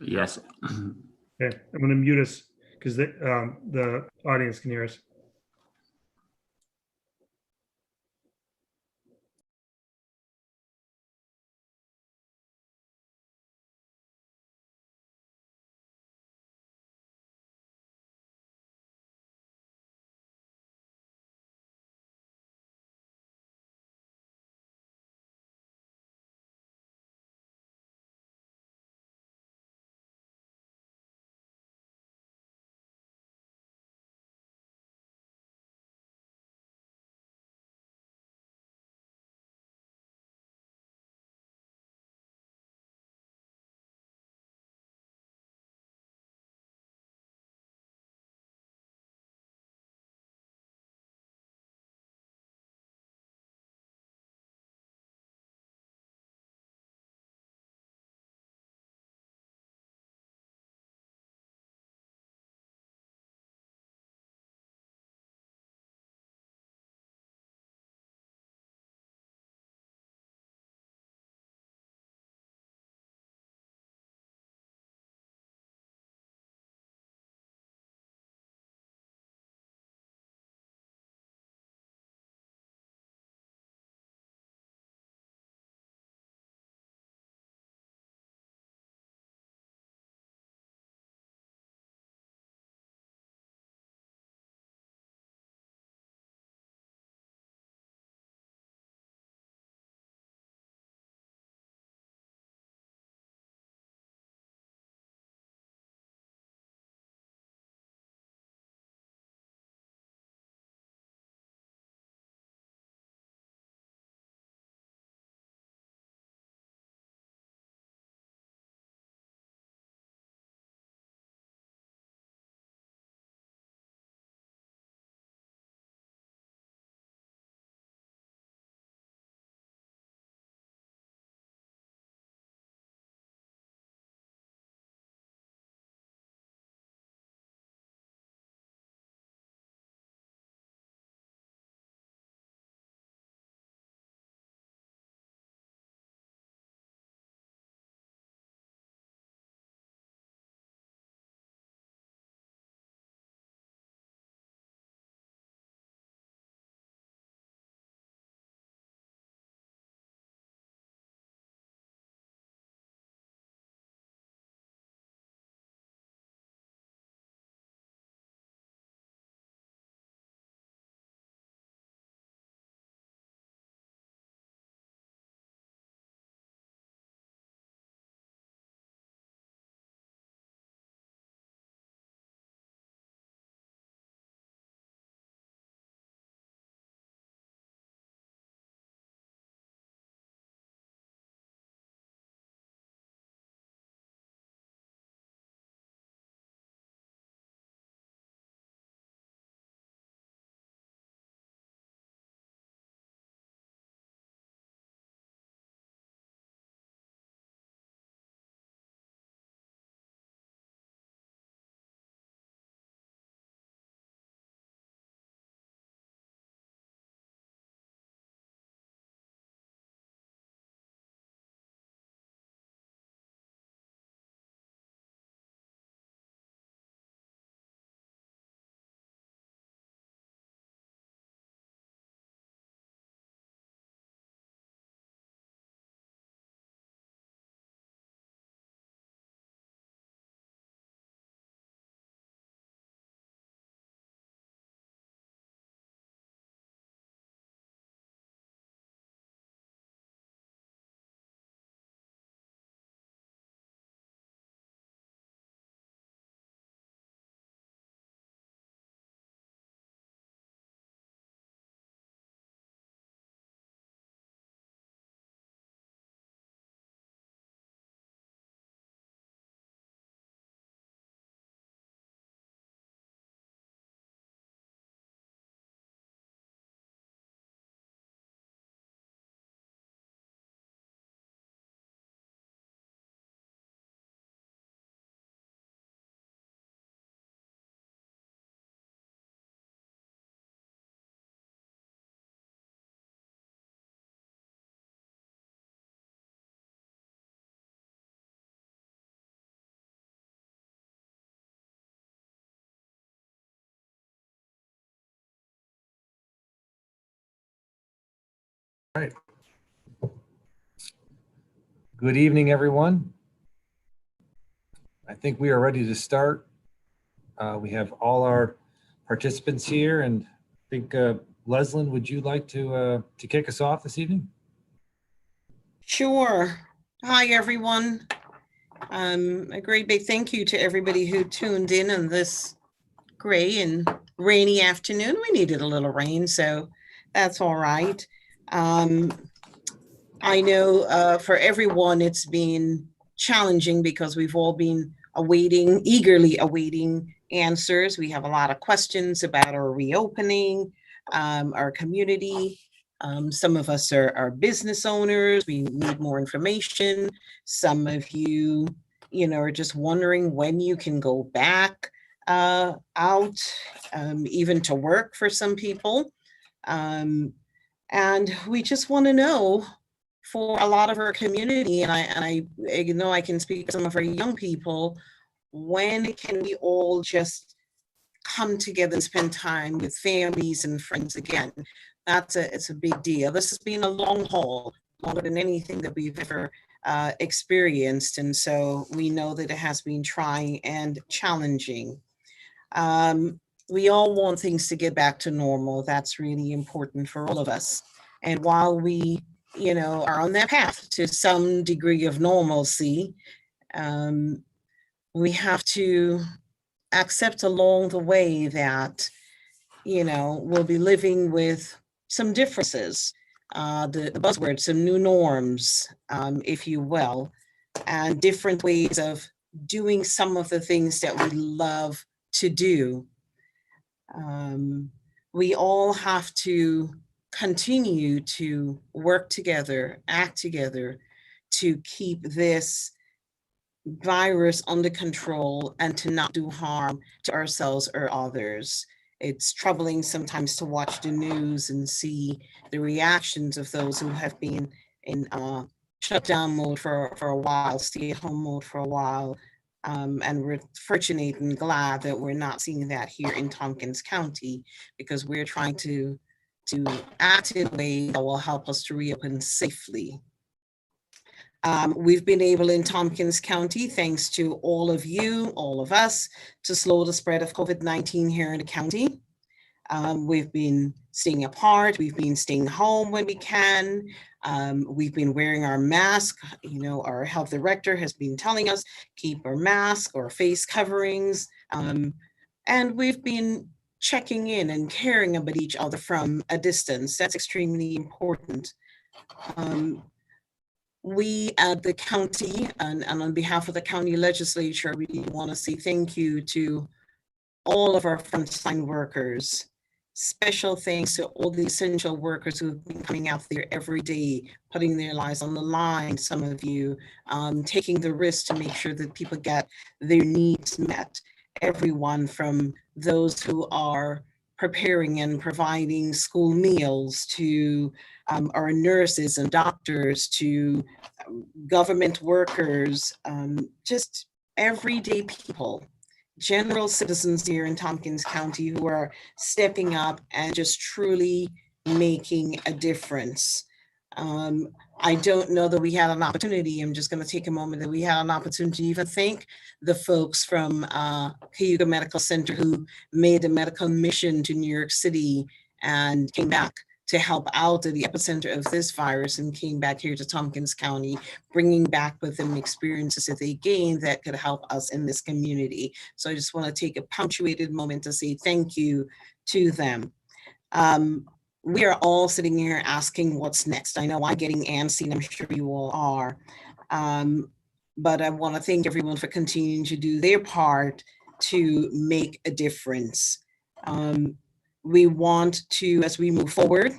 Yes. Okay, I'm gonna mute us because the audience can hear us. Right. Good evening, everyone. I think we are ready to start. We have all our participants here, and I think Leslyn, would you like to kick us off this evening? Sure. Hi, everyone. A great big thank you to everybody who tuned in on this gray and rainy afternoon. We needed a little rain, so that's all right. I know for everyone it's been challenging because we've all been eagerly awaiting answers. We have a lot of questions about our reopening, our community. Some of us are business owners. We need more information. Some of you, are just wondering when you can go back out, even to work for some people. And we just want to know for a lot of our community, and I know I can speak to some of our young people, when can we all just come together and spend time with families and friends again? It's a big deal. This has been a long haul, longer than anything that we've ever experienced, and so we know that it has been trying and challenging. We all want things to get back to normal. That's really important for all of us. And while we, are on that path to some degree of normalcy, we have to accept along the way that, we'll be living with some differences, the buzzword, some new norms, if you will, and different ways of doing some of the things that we love to do. We all have to continue to work together, act together to keep this virus under control and to not do harm to ourselves or others. It's troubling sometimes to watch the news and see the reactions of those who have been in shutdown mode for a while, stay-at-home mode for a while. And we're fortunate and glad that we're not seeing that here in Tompkins County, because we're trying to act in a way that will help us to reopen safely. We've been able in Tompkins County, thanks to all of you, all of us, to slow the spread of COVID-19 here in the county. We've been staying apart. We've been staying home when we can. We've been wearing our mask. Our health director has been telling us, keep our mask or face coverings. And we've been checking in and caring about each other from a distance. That's extremely important. We at the county and on behalf of the county legislature, we want to say thank you to all of our frontline workers. Special thanks to all the essential workers who've been coming out there every day, putting their lives on the line. Some of you taking the risk to make sure that people get their needs met. Everyone from those who are preparing and providing school meals to our nurses and doctors to government workers, just everyday people, general citizens here in Tompkins County who are stepping up and just truly making a difference. I don't know that we had an opportunity. I'm just going to take a moment that we had an opportunity to even thank the folks from Cayuga Medical Center who made a medical mission to New York City and came back to help out at the epicenter of this virus and came back here to Tompkins County, bringing back with them experiences that they gained that could help us in this community. So I just want to take a punctuated moment to say thank you to them. We are all sitting here asking what's next. I know I'm getting antsy, and I'm sure you all are. But I want to thank everyone for continuing to do their part to make a difference. We want to, as we move forward,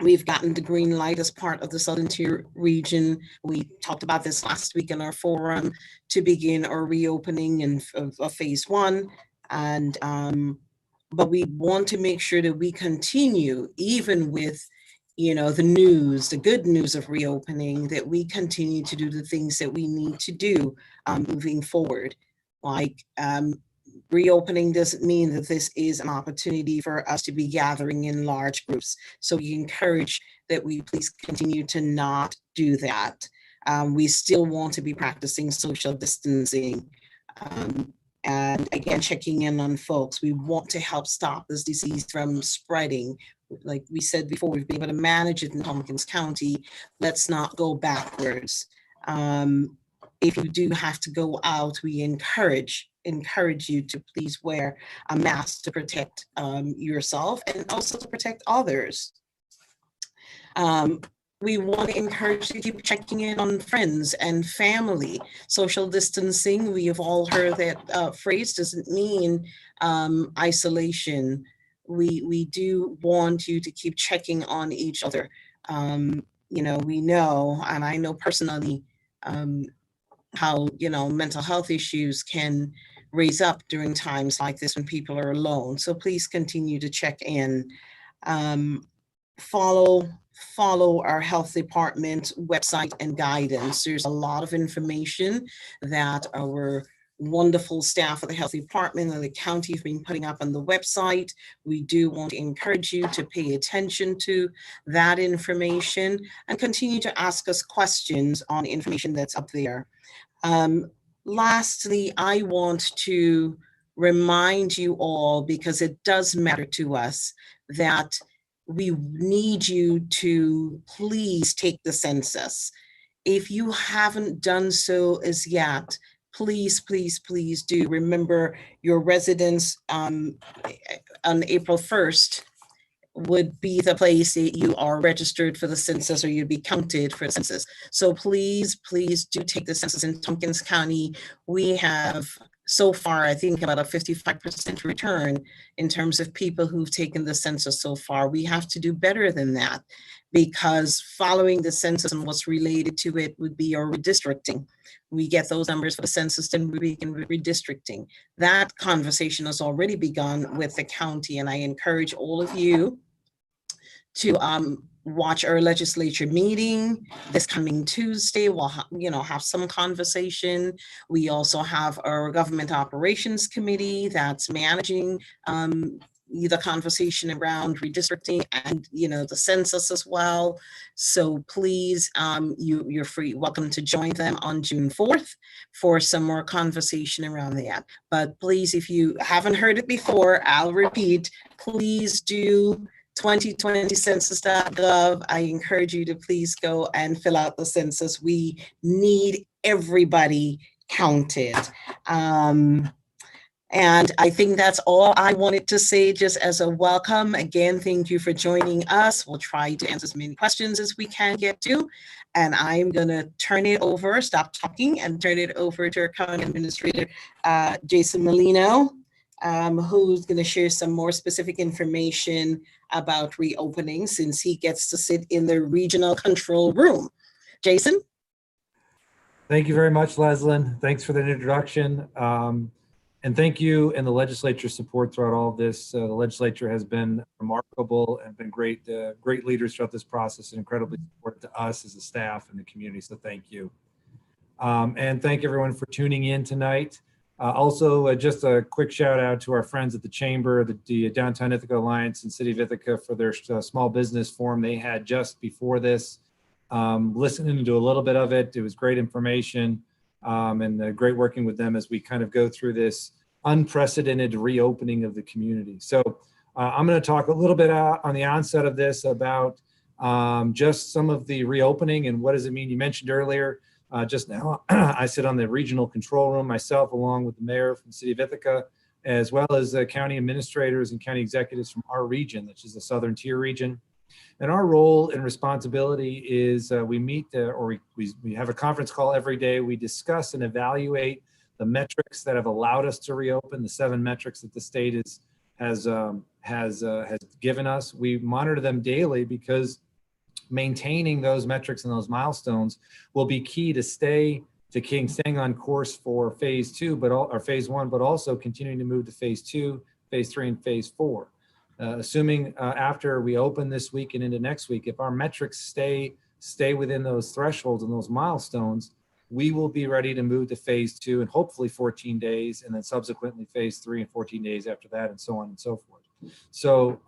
we've gotten the green light as part of the Southern Tier region. We talked about this last week in our forum to begin our reopening of phase one. And but we want to make sure that we continue, even with, the news, the good news of reopening, that we continue to do the things that we need to do moving forward, like Reopening doesn't mean that this is an opportunity for us to be gathering in large groups. So we encourage that we please continue to not do that. We still want to be practicing social distancing. And again, checking in on folks. We want to help stop this disease from spreading. Like we said before, we've been able to manage it in Tompkins County. Let's not go backwards. If you do have to go out, we encourage you to please wear a mask to protect yourself and also to protect others. We want to encourage you to keep checking in on friends and family. Social distancing, we have all heard that phrase, doesn't mean isolation. We do want you to keep checking on each other. You know, we know, and I know personally, how, you know, mental health issues can raise up during times like this when people are alone. So please continue to check in. Follow our health department website and guidance. There's a lot of information that our wonderful staff of the health department and the county have been putting up on the website. We do want to encourage you to pay attention to that information and continue to ask us questions on the information that's up there. Lastly, I want to remind you all, because it does matter to us, that we need you to please take the census. If you haven't done so as yet, please, please, please do. Remember, your residence on April 1st would be the place that you are registered for the census, or you'd be counted for the census. So please, please do take the census in Tompkins County. We have so far, I think, about a 55% return in terms of people who've taken the census so far. We have to do better than that, because following the census and what's related to it would be your redistricting. We get those numbers for the census, then we begin redistricting. That conversation has already begun with the county, and I encourage all of you to watch our legislature meeting this coming Tuesday. We'll have some conversation. We also have our government operations committee that's managing the conversation around redistricting and the census as well. So please, you're welcome to join them on June 4th for some more conversation around that. But please, if you haven't heard it before, I'll repeat, please do 2020census.gov. I encourage you to please go and fill out the census. We need everybody counted. And I think that's all I wanted to say, just as a welcome. Again, thank you for joining us. We'll try to answer as many questions as we can get to. And I'm going to turn it over, stop talking, and turn it over to our County Administrator, Jason Molino, who's going to share some more specific information about reopening, since he gets to sit in the regional control room. Jason? Thank you very much, Leslyn. Thanks for that introduction. And thank you and the legislature's support throughout all of this. The legislature has been remarkable and been great leaders throughout this process, and incredibly supportive to us as a staff and the community. So thank you. And thank everyone for tuning in tonight. Also, just a quick shout out to our friends at the Chamber, the Downtown Ithaca Alliance and City of Ithaca for their small business forum they had just before this. Listening to a little bit of it, it was great information, and great working with them as we kind of go through this unprecedented reopening of the community. So I'm going to talk a little bit on the onset of this about just some of the reopening and what does it mean. You mentioned earlier, just now, I sit on the regional control room myself, along with the mayor from the city of Ithaca, as well as county administrators and county executives from our region, which is the Southern Tier region. And our role and responsibility is we meet we have a conference call every day. We discuss and evaluate the metrics that have allowed us to reopen, the 7 metrics that the state has given us. We monitor them daily because maintaining those metrics and those milestones will be key to staying on course for phase 2, or phase 1, but also continuing to move to phase 2, phase 3, and phase 4. Assuming after we open this week and into next week, if our metrics stay within those thresholds and those milestones, we will be ready to move to phase 2 and hopefully 14 days, and then subsequently phase 3 and 14 days after that, and so on and so forth. So,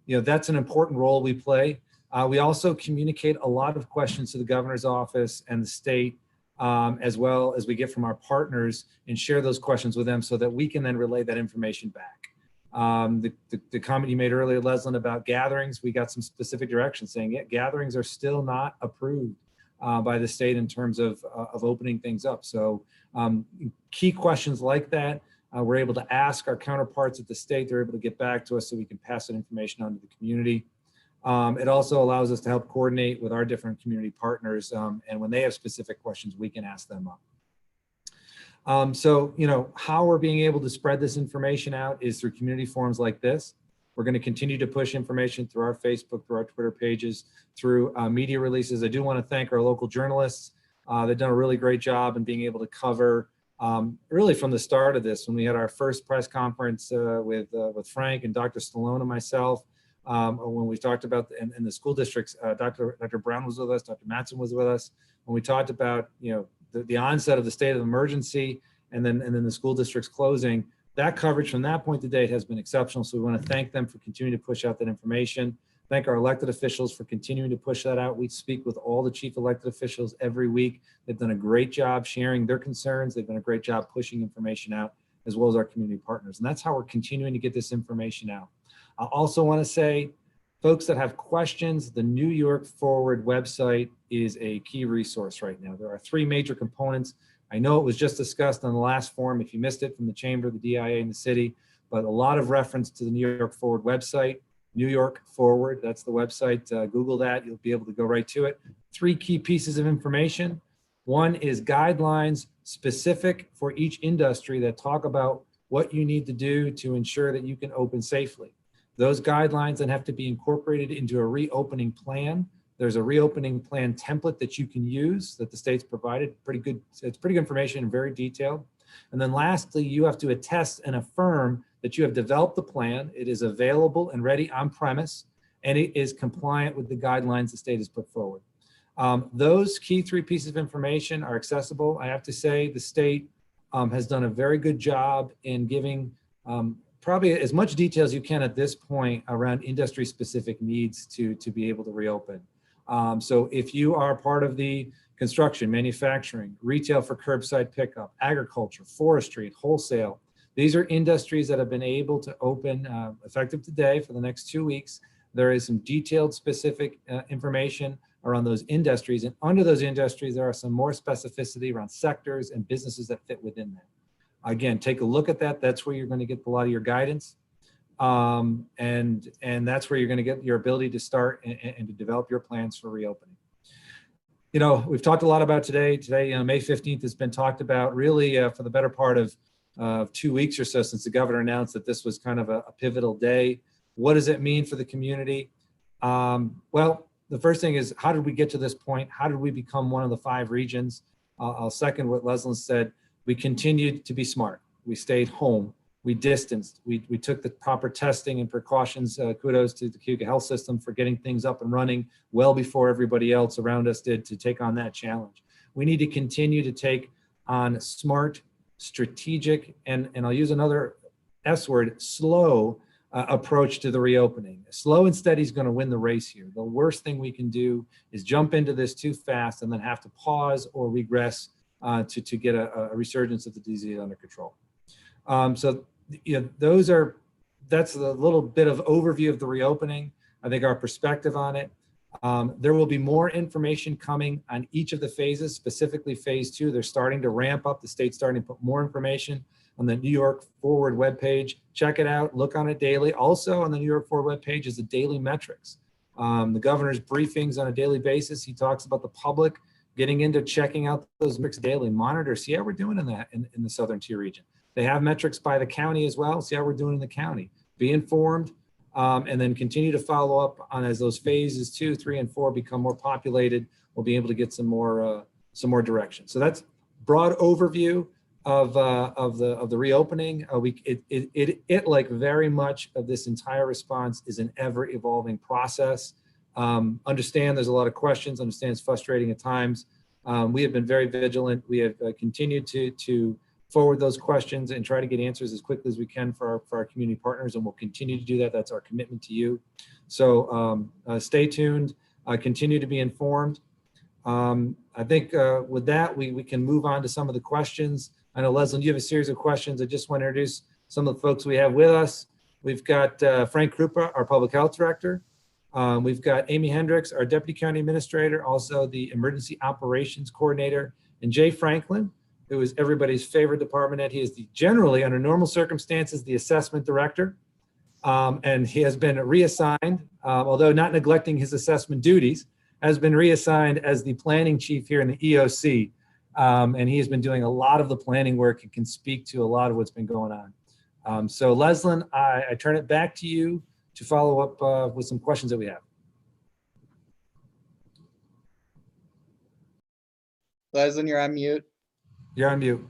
that's an important role we play. We also communicate a lot of questions to the governor's office and the state, as well as we get from our partners, and share those questions with them so that we can then relay that information back. The comment you made earlier, Leslin, about gatherings, we got some specific direction saying gatherings are still not approved by the state in terms of opening things up. So key questions like that, we're able to ask our counterparts at the state. They're able to get back to us so we can pass that information on to the community. It also allows us to help coordinate with our different community partners, and when they have specific questions, we can ask them up. So, how we're being able to spread this information out is through community forums like this. We're going to continue to push information through our Facebook, through our Twitter pages, through media releases. I do want to thank our local journalists. They've done a really great job in being able to cover really from the start of this, when we had our first press conference with Frank and Dr. Stallone and myself, when we talked about in the school districts, Dr. Brown was with us, Dr. Mattson was with us, when we talked about the onset of the state of emergency, and then the school districts closing. That coverage from that point to date has been exceptional. So we want to thank them for continuing to push out that information. Thank our elected officials for continuing to push that out. We speak with all the chief elected officials every week. They've done a great job sharing their concerns. They've done a great job pushing information out, as well as our community partners. And that's how we're continuing to get this information out. I also want to say, folks that have questions, the New York Forward website is a key resource right now. There are 3 major components. I know it was just discussed on the last forum, if you missed it, from the chamber, the DIA, and the city, but a lot of reference to the New York Forward website. New York Forward, that's the website. Google that, you'll be able to go right to it. 3 key pieces of information. One is guidelines specific for each industry that talk about what you need to do to ensure that you can open safely. Those guidelines then have to be incorporated into a reopening plan. There's a reopening plan template that you can use that the state's provided. Pretty good, it's pretty good information and very detailed. And then lastly, you have to attest and affirm that you have developed the plan. It is available and ready on premise, and it is compliant with the guidelines the state has put forward. Those key 3 pieces of information are accessible. I have to say the state has done a very good job in giving probably as much detail as you can at this point around industry specific needs to be able to reopen. So if you are part of the construction, manufacturing, retail for curbside pickup, agriculture, forestry, wholesale, these are industries that have been able to open effective today for the next 2 weeks. There is some detailed specific information around those industries, and under those industries, there are some more specificity around sectors and businesses that fit within that. Again, take a look at that. That's where you're going to get a lot of your guidance. And that's where you're going to get your ability to start and to develop your plans for reopening. We've talked a lot about today. May 15th has been talked about really for the better part of 2 weeks or so since the governor announced that this was kind of a pivotal day. What does it mean for the community? Well, the first thing is, how did we get to this point? How did we become one of the 5 regions? I'll second what Leslin said. We continued to be smart. We stayed home. We distanced. We took the proper testing and precautions. Kudos to the Cayuga Health System for getting things up and running well before everybody else around us did to take on that challenge. We need to continue to take on smart, strategic, and I'll use another S word, slow approach to the reopening. Slow and steady is going to win the race here. The worst thing we can do is jump into this too fast and then have to pause or regress to get a resurgence of the disease under control. So that's a little bit of overview of the reopening. I think our perspective on it. There will be more information coming on each of the phases, specifically phase 2. They're starting to ramp up. The state's starting to put more information on the New York Forward webpage. Check it out, look on it daily. Also on the New York Forward webpage is the daily metrics. The governor's briefings on a daily basis. He talks about the public getting into checking out those metrics daily, monitor, see how we're doing in that in the Southern Tier region. They have metrics by the county as well, see how we're doing in the county. Be informed, and then continue to follow up on as those phases 2, 3, and 4 become more populated. We'll be able to get some more direction. So that's broad overview of the reopening. It like very much of this entire response is an ever evolving process. Understand there's a lot of questions. Understand it's frustrating at times. We have been very vigilant. We have continued to forward those questions and try to get answers as quickly as we can for our community partners, and we'll continue to do that. That's our commitment to you. So stay tuned, continue to be informed. I think with that, we can move on to some of the questions. I know, Leslie, you have a series of questions. I just want to introduce some of the folks we have with us. We've got Frank Krupa, our Public Health Director. We've got Amy Hendricks, our Deputy County Administrator, also the Emergency Operations Coordinator, and Jay Franklin, who is everybody's favorite department head. He is generally, under normal circumstances, the Assessment Director. And he has been reassigned, although not neglecting his assessment duties, has been reassigned as the Planning Chief here in the EOC. And he has been doing a lot of the planning work and can speak to a lot of what's been going on. So Leslyn, I turn it back to you to follow up with some questions that we have. Leslyn, you're on mute. You're on mute.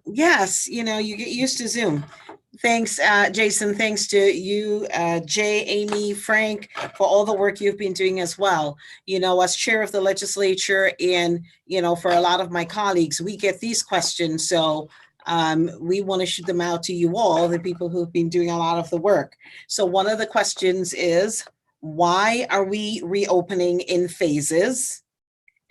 Yes, you get used to Zoom. Thanks, Jason. Thanks to you, Jay, Amy, Frank, for all the work you've been doing as well. As chair of the legislature and, for a lot of my colleagues, we get these questions. So we want to shoot them out to you all, the people who've been doing a lot of the work. So one of the questions is, why are we reopening in phases?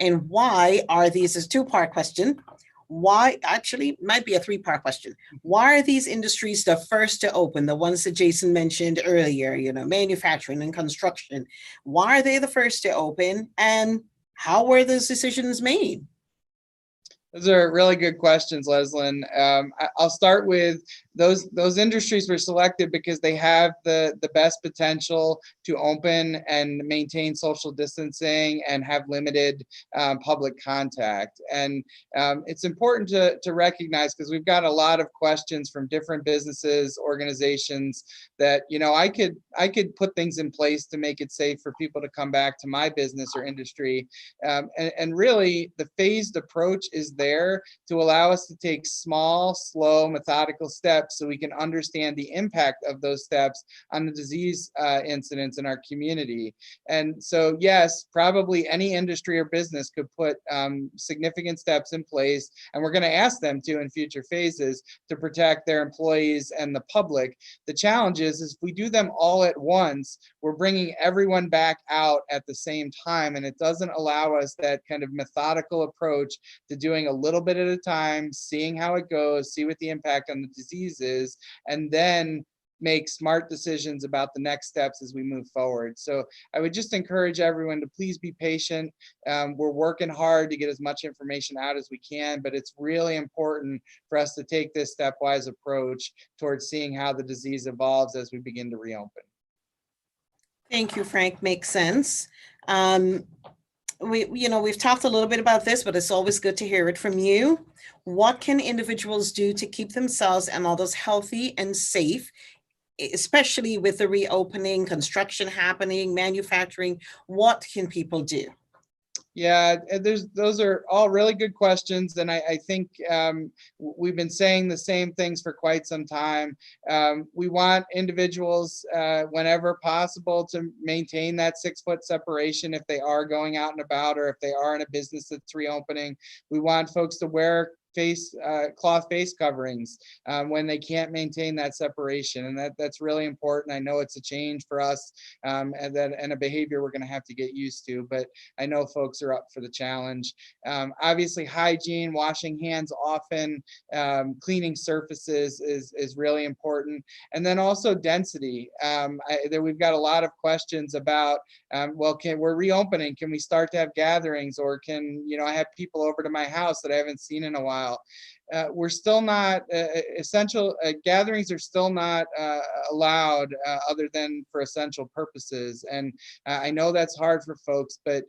And why are these, a two-part question. Why, actually, might be a three-part question. Why are these industries the first to open, the ones that Jason mentioned earlier, manufacturing and construction? Why are they the first to open, and how were those decisions made? Those are really good questions, Leslyn. I'll start with those industries were selected because they have the best potential to open and maintain social distancing and have limited public contact. And it's important to recognize, because we've got a lot of questions from different businesses, organizations, that I could put things in place to make it safe for people to come back to my business or industry. And really, the phased approach is there to allow us to take small, slow, methodical steps so we can understand the impact of those steps on the disease incidence in our community. And so, yes, probably any industry or business could put significant steps in place, and we're going to ask them to in future phases to protect their employees and the public. The challenge is if we do them all at once, we're bringing everyone back out at the same time, and it doesn't allow us that kind of methodical approach to doing a little bit at a time, seeing how it goes, see what the impact on the disease is, and then make smart decisions about the next steps as we move forward. So I would just encourage everyone to please be patient. We're working hard to get as much information out as we can, but it's really important for us to take this stepwise approach towards seeing how the disease evolves as we begin to reopen. Thank you, Frank. Makes sense. We've talked a little bit about this, but it's always good to hear it from you. What can individuals do to keep themselves and others healthy and safe, especially with the reopening, construction happening, manufacturing? What can people do? Yeah, those are all really good questions, and I think we've been saying the same things for quite some time. We want individuals, whenever possible, to maintain that 6-foot separation if they are going out and about, or if they are in a business that's reopening. We want folks to wear cloth face coverings when they can't maintain that separation, and that's really important. I know it's a change for us, and a behavior we're going to have to get used to, but I know folks are up for the challenge. Obviously, hygiene, washing hands often, cleaning surfaces is really important, and then also density. We've got a lot of questions about, we're reopening, can we start to have gatherings, or can I have people over to my house that I haven't seen in a while? We're still not essential. Gatherings are still not allowed other than for essential purposes. And I know that's hard for folks, but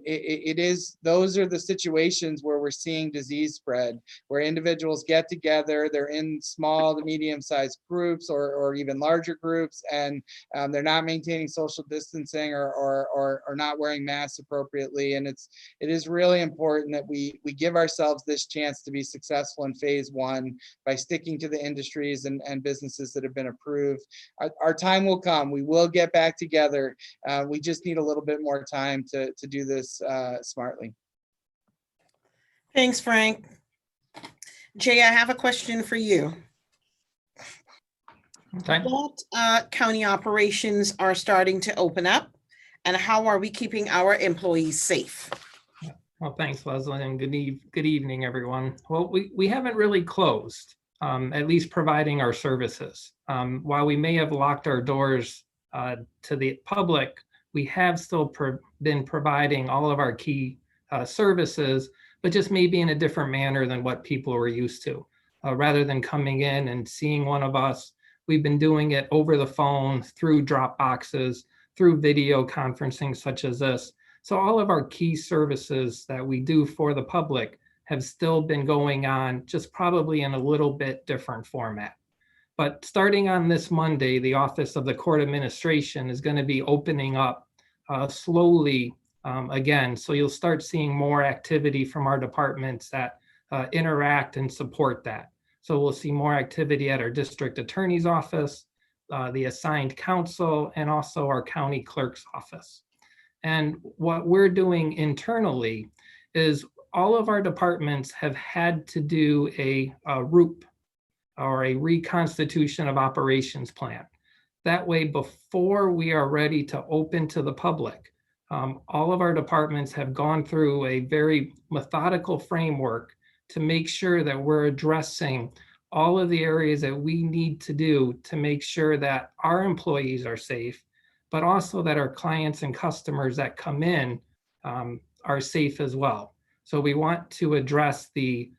it is, those are the situations where we're seeing disease spread, where individuals get together, they're in small to medium-sized groups or even larger groups, and they're not maintaining social distancing or not wearing masks appropriately. And it is really important that we give ourselves this chance to be successful successful in phase one by sticking to the industries and businesses that have been approved. Our time will come. We will get back together. We just need a little bit more time to do this smartly. Thanks, Frank. Jay, I have a question for you. Okay. What county operations are starting to open up, and how are we keeping our employees safe? Well, thanks, Leslie, and good evening, everyone. Well, we haven't really closed, at least providing our services. While we may have locked our doors to the public, we have still been providing all of our key services, but just maybe in a different manner than what people were used to. Rather than coming in and seeing one of us, we've been doing it over the phone, through drop boxes, through video conferencing such as this. So all of our key services that we do for the public have still been going on, just probably in a little bit different format. But starting on this Monday, the Office of the Court Administration is going to be opening up slowly again. So you'll start seeing more activity from our departments that interact and support that. So we'll see more activity at our district attorney's office, the assigned counsel, and also our county clerk's office. And what we're doing internally is all of our departments have had to do a ROOP, or a reconstitution of operations plan. That way, before we are ready to open to the public, all of our departments have gone through a very methodical framework to make sure that we're addressing all of the areas that we need to do to make sure that our employees are safe, but also that our clients and customers that come in are safe as well. So we want to address the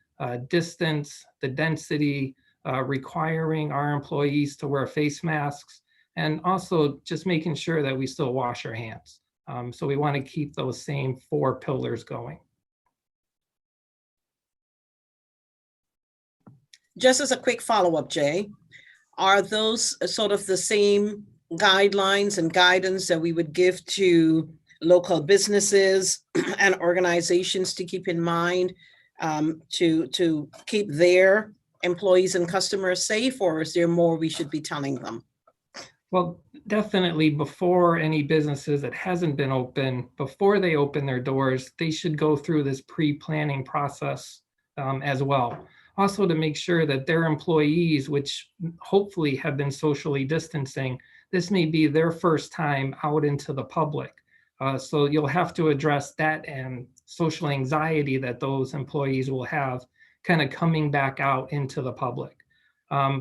distance, the density, requiring our employees to wear face masks, and also just making sure that we still wash our hands. So we want to keep those same 4 pillars going. Just as a quick follow-up, Jay, are those sort of the same guidelines and guidance that we would give to local businesses and organizations to keep in mind to keep their employees and customers safe, or is there more we should be telling them? Well, definitely before any businesses that hasn't been open, before they open their doors, they should go through this pre-planning process as well. Also to make sure that their employees, which hopefully have been socially distancing, this may be their first time out into the public. So you'll have to address that and social anxiety that those employees will have kind of coming back out into the public.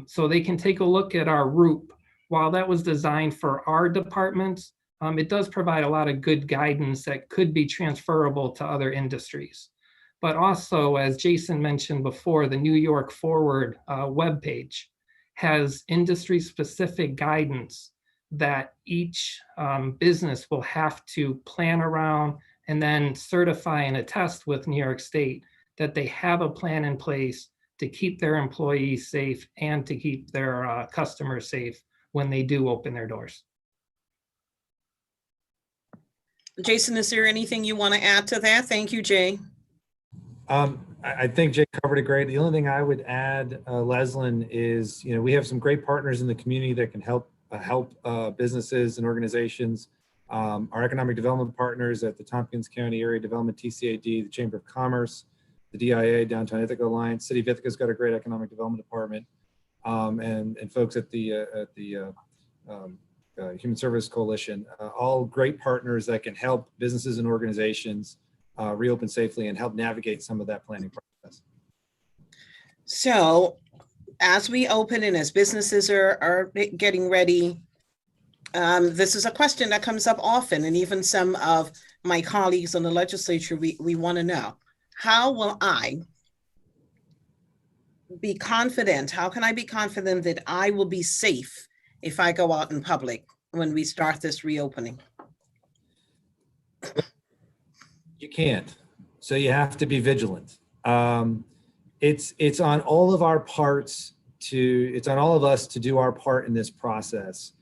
So they can take a look at our ROOP. While that was designed for our departments, it does provide a lot of good guidance that could be transferable to other industries. But also, as Jason mentioned before, the New York Forward webpage has industry-specific guidance that each business will have to plan around and then certify and attest with New York State that they have a plan in place to keep their employees safe and to keep their customers safe when they do open their doors. Jason, is there anything you want to add to that? Thank you, Jay. I think Jay covered it great. The only thing I would add, Leslyn, is we have some great partners in the community that can help businesses and organizations. Our economic development partners at the Tompkins County Area Development TCAD, the Chamber of Commerce, the DIA, Downtown Ithaca Alliance, City of Ithaca's got a great economic development department, and folks at the Human Service Coalition, all great partners that can help businesses and organizations reopen safely and help navigate some of that planning process. So as we open and as businesses are getting ready, this is a question that comes up often, and even some of my colleagues in the legislature, we want to know, how will I be confident? How can I be confident that I will be safe if I go out in public when we start this reopening? You can't. So you have to be vigilant. It's on all of our parts it's on all of us to do our part in this process.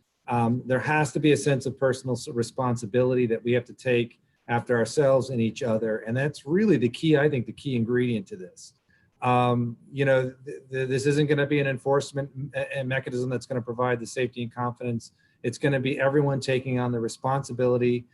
There has to be a sense of personal responsibility that we have to take after ourselves and each other. And that's really the key, I think, the key ingredient to this. This isn't going to be an enforcement mechanism that's going to provide the safety and confidence. It's going to be everyone taking on the responsibility,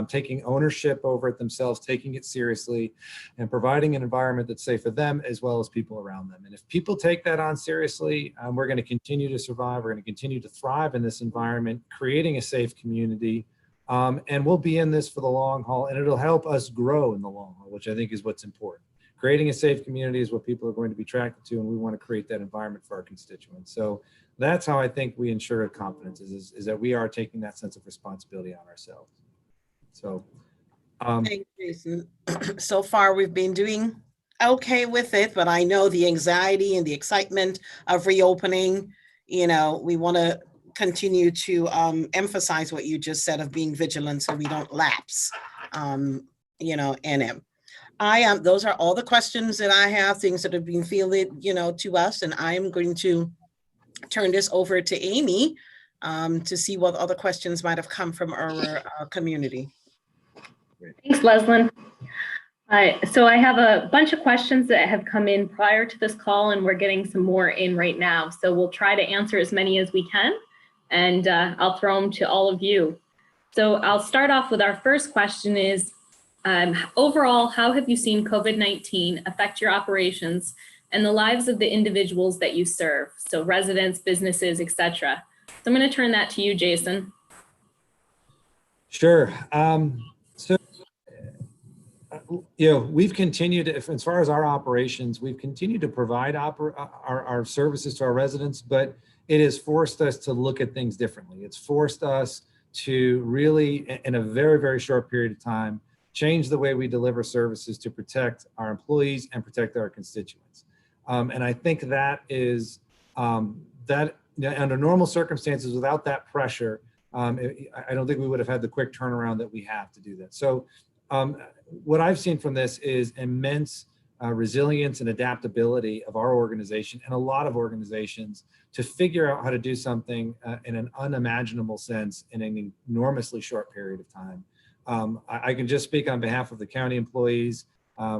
taking ownership over it themselves, taking it seriously, and providing an environment that's safe for them as well as people around them. And if people take that on seriously, we're going to continue to survive. We're going to continue to thrive in this environment, creating a safe community. And we'll be in this for the long haul, and it'll help us grow in the long haul, which I think is what's important. Creating a safe community is what people are going to be attracted to, and we want to create that environment for our constituents. So that's how I think we ensure confidence is that we are taking that sense of responsibility on ourselves. So, Thanks, Jason. So far, we've been doing okay with it, but I know the anxiety and the excitement of reopening, we want to continue to emphasize what you just said of being vigilant so we don't lapse, in it. Those are all the questions that I have, things that have been fielded, to us, and I am going to turn this over to Amy to see what other questions might have come from our community. Thanks, Leslyn. So I have a bunch of questions that have come in prior to this call, and we're getting some more in right now. So we'll try to answer as many as we can, and I'll throw them to all of you. So I'll start off with our first question is, overall, how have you seen COVID-19 affect your operations and the lives of the individuals that you serve? So residents, businesses, etc. So I'm going to turn that to you, Jason. Sure. We've continued, as far as our operations, we've continued to provide our services to our residents, but it has forced us to look at things differently. It's forced us to really, in a very, very short period of time, change the way we deliver services to protect our employees and protect our constituents. And I think that is, that under normal circumstances, without that pressure, I don't think we would have had the quick turnaround that we have to do that. So what I've seen from this is immense resilience and adaptability of our organization and a lot of organizations to figure out how to do something in an unimaginable sense in an enormously short period of time. I can just speak on behalf of the county employees.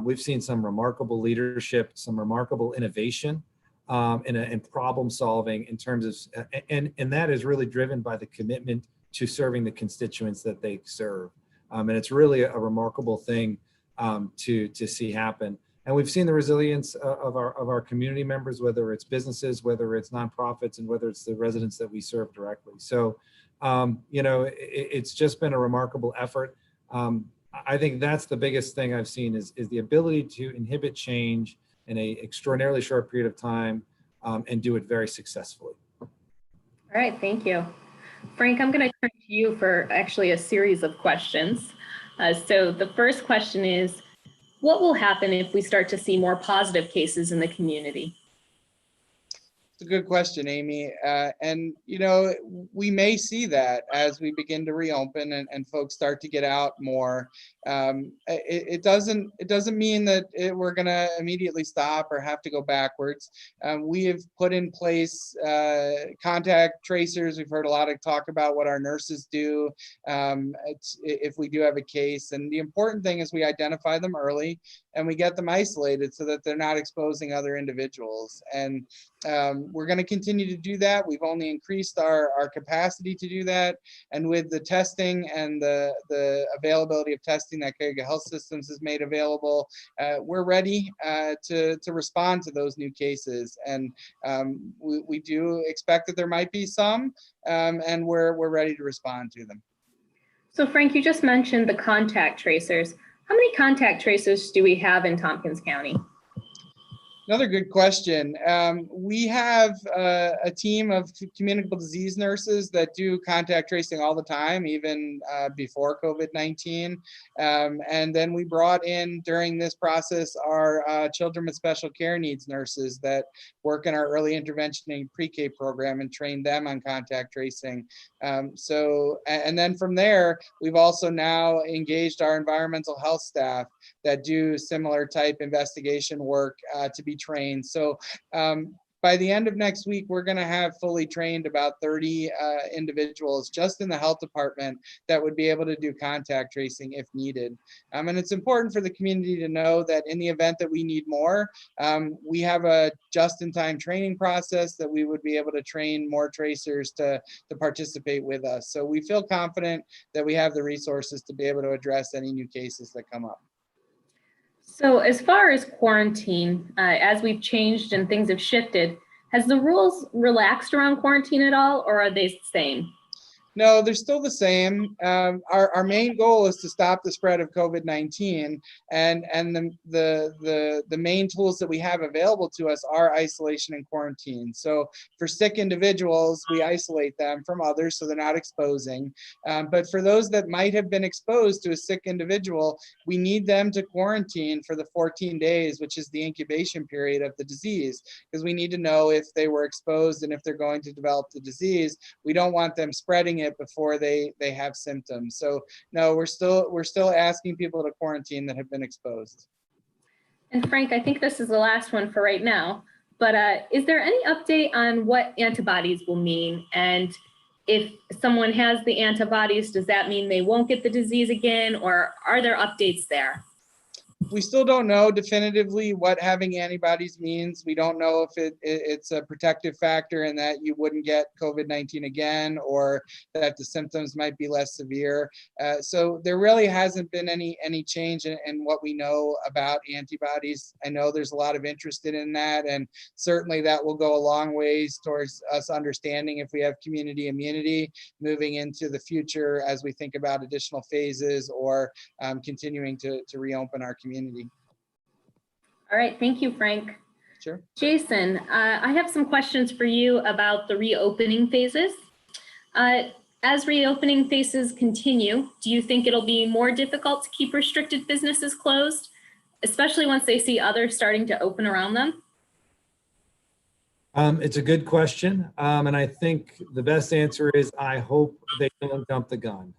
We've seen some remarkable leadership, some remarkable innovation in problem solving in terms of, and that is really driven by the commitment to serving the constituents that they serve. And it's really a remarkable thing to see happen. And we've seen the resilience of our community members, whether it's businesses, whether it's nonprofits, and whether it's the residents that we serve directly. So, it's just been a remarkable effort. I think that's the biggest thing I've seen is the ability to inhibit change in an extraordinarily short period of time and do it very successfully. All right, thank you. Frank, I'm going to turn to you for actually a series of questions. So the first question is, what will happen if we start to see more positive cases in the community? It's a good question, Amy. And, we may see that as we begin to reopen and folks start to get out more. It doesn't mean that we're going to immediately stop or have to go backwards. We have put in place contact tracers. We've heard a lot of talk about what our nurses do if we do have a case. And the important thing is we identify them early and we get them isolated so that they're not exposing other individuals. And we're going to continue to do that. We've only increased our capacity to do that. And with the testing and the availability of testing that Cuyahoga Health Systems has made available, we're ready to respond to those new cases. And we do expect that there might be some, and we're ready to respond to them. So Frank, you just mentioned the contact tracers. How many contact tracers do we have in Tompkins County? Another good question. We have a team of communicable disease nurses that do contact tracing all the time, even before COVID-19. And then we brought in during this process our children with special care needs nurses that work in our early intervention and pre-K program and train them on contact tracing. And then from there, we've also now engaged our environmental health staff that do similar type investigation work to be trained. So by the end of next week, we're going to have fully trained about 30 individuals just in the health department that would be able to do contact tracing if needed. And it's important for the community to know that in the event that we need more, we have a just-in-time training process that we would be able to train more tracers to participate with us. So we feel confident that we have the resources to be able to address any new cases that come up. So as far as quarantine, as we've changed and things have shifted, has the rules relaxed around quarantine at all, or are they the same? No, they're still the same. Our main goal is to stop the spread of COVID-19, and the main tools that we have available to us are isolation and quarantine. So for sick individuals, we isolate them from others so they're not exposing. But for those that might have been exposed to a sick individual, we need them to quarantine for the 14 days, which is the incubation period of the disease, because we need to know if they were exposed and if they're going to develop the disease. We don't want them spreading it before they have symptoms. So no, we're still asking people to quarantine that have been exposed. And Frank, I think this is the last one for right now, but is there any update on what antibodies will mean? And if someone has the antibodies, does that mean they won't get the disease again, or are there updates there? We still don't know definitively what having antibodies means. We don't know if it's a protective factor and that you wouldn't get COVID-19 again, or that the symptoms might be less severe. So there really hasn't been any change in what we know about antibodies. I know there's a lot of interest in that, and certainly that will go a long ways towards us understanding if we have community immunity moving into the future as we think about additional phases or continuing to reopen our community. All right, thank you, Frank. Sure. Jason, I have some questions for you about the reopening phases. As reopening phases continue, do you think it'll be more difficult to keep restricted businesses closed, especially once they see others starting to open around them? It's a good question. And I think the best answer is I hope they don't jump the gun.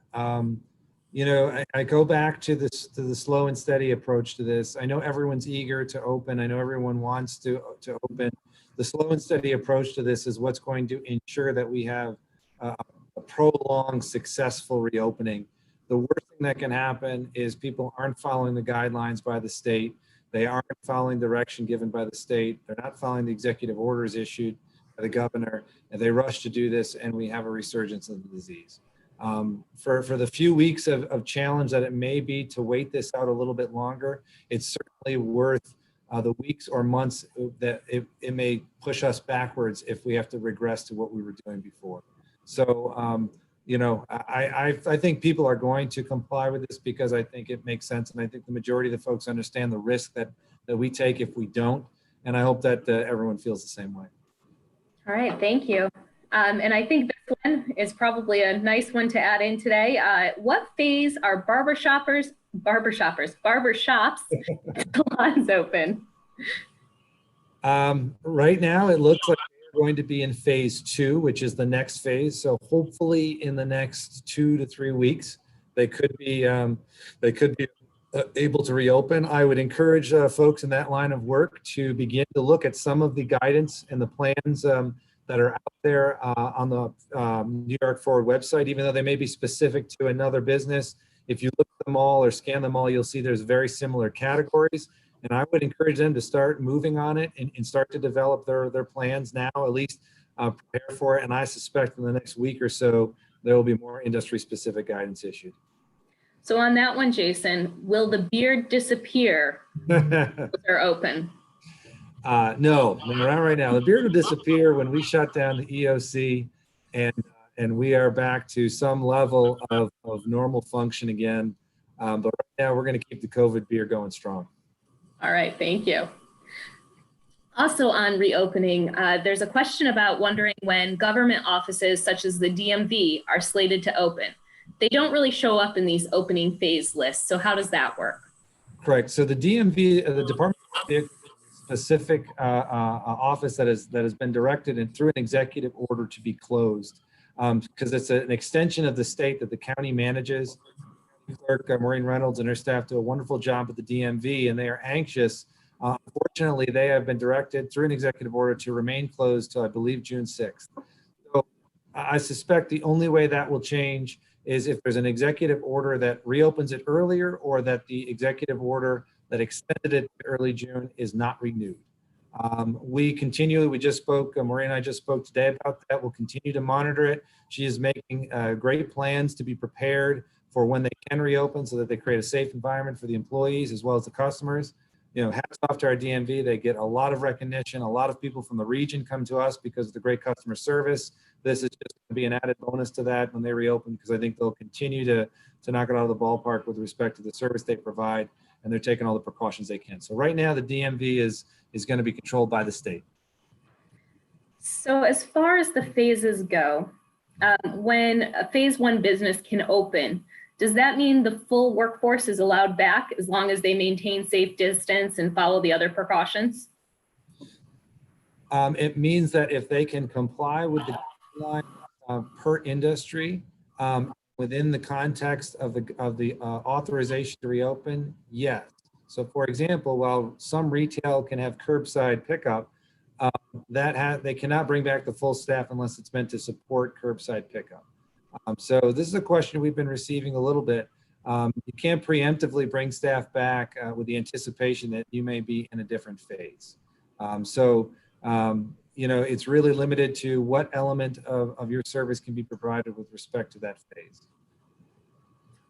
You know, I go back to the slow and steady approach to this. I know everyone's eager to open. I know everyone wants to open. The slow and steady approach to this is what's going to ensure that we have a prolonged, successful reopening. The worst thing that can happen is people aren't following the guidelines by the state. They aren't following direction given by the state. They're not following the executive orders issued by the governor, and they rush to do this, and we have a resurgence of the disease. For the few weeks of challenge that it may be to wait this out a little bit longer, it's certainly worth the weeks or months that it may push us backwards if we have to regress to what we were doing before. So, you know, I think people are going to comply with this because I think it makes sense. And I think the majority of the folks understand the risk that we take if we don't. And I hope that everyone feels the same way. All right, thank you. And I think this one is probably a nice one to add in today. What phase are barbershops, salons open? Right now, it looks like we're going to be in phase 2, which is the next phase. So hopefully in the next 2 to 3 weeks, they could be able to reopen. I would encourage folks in that line of work to begin to look at some of the guidance and the plans that are out there on the New York Forward website, even though they may be specific to another business. If you look at them all or scan them all, you'll see there's very similar categories. And I would encourage them to start moving on it and start to develop their plans now, at least prepare for it. And I suspect in the next week or so, there will be more industry specific guidance issued. So on that one, Jason, will the beard disappear if they're open? No, not right now. The beard will disappear when we shut down the EOC and we are back to some level of normal function again. But right now we're going to keep the COVID beard going strong. All right, thank you. Also on reopening, there's a question about wondering when government offices such as the DMV are slated to open. They don't really show up in these opening phase lists. So how does that work? Correct. So the DMV, the Department of specific office that has been directed and through an executive order to be closed because it's an extension of the state that the county manages. Clerk Maureen Reynolds and her staff do a wonderful job at the DMV, and they are anxious Unfortunately, they have been directed through an executive order to remain closed till I believe June 6th. So I suspect the only way that will change is if there's an executive order that reopens it earlier, or that the executive order that extended it to early June is not renewed. We just spoke, Maria and I just spoke today about that. We'll continue to monitor it. She is making great plans to be prepared for when they can reopen, so that they create a safe environment for the employees as well as the customers. Hats off to our DMV. They get a lot of recognition. A lot of people from the region come to us because of the great customer service. This is just going to be an added bonus to that when they reopen, because I think they'll continue to knock it out of the ballpark with respect to the service they provide, and they're taking all the precautions they can. So right now, the DMV is going to be controlled by the state. So as far as the phases go, when a phase 1 business can open, does that mean the full workforce is allowed back as long as they maintain safe distance and follow the other precautions? It means that if they can comply with the guideline per industry, within the context of the authorization to reopen, yes. So for example, while some retail can have curbside pickup, they cannot bring back the full staff unless it's meant to support curbside pickup. So this is a question we've been receiving a little bit. You can't preemptively bring staff back with the anticipation that you may be in a different phase. It's really limited to what element of your service can be provided with respect to that phase.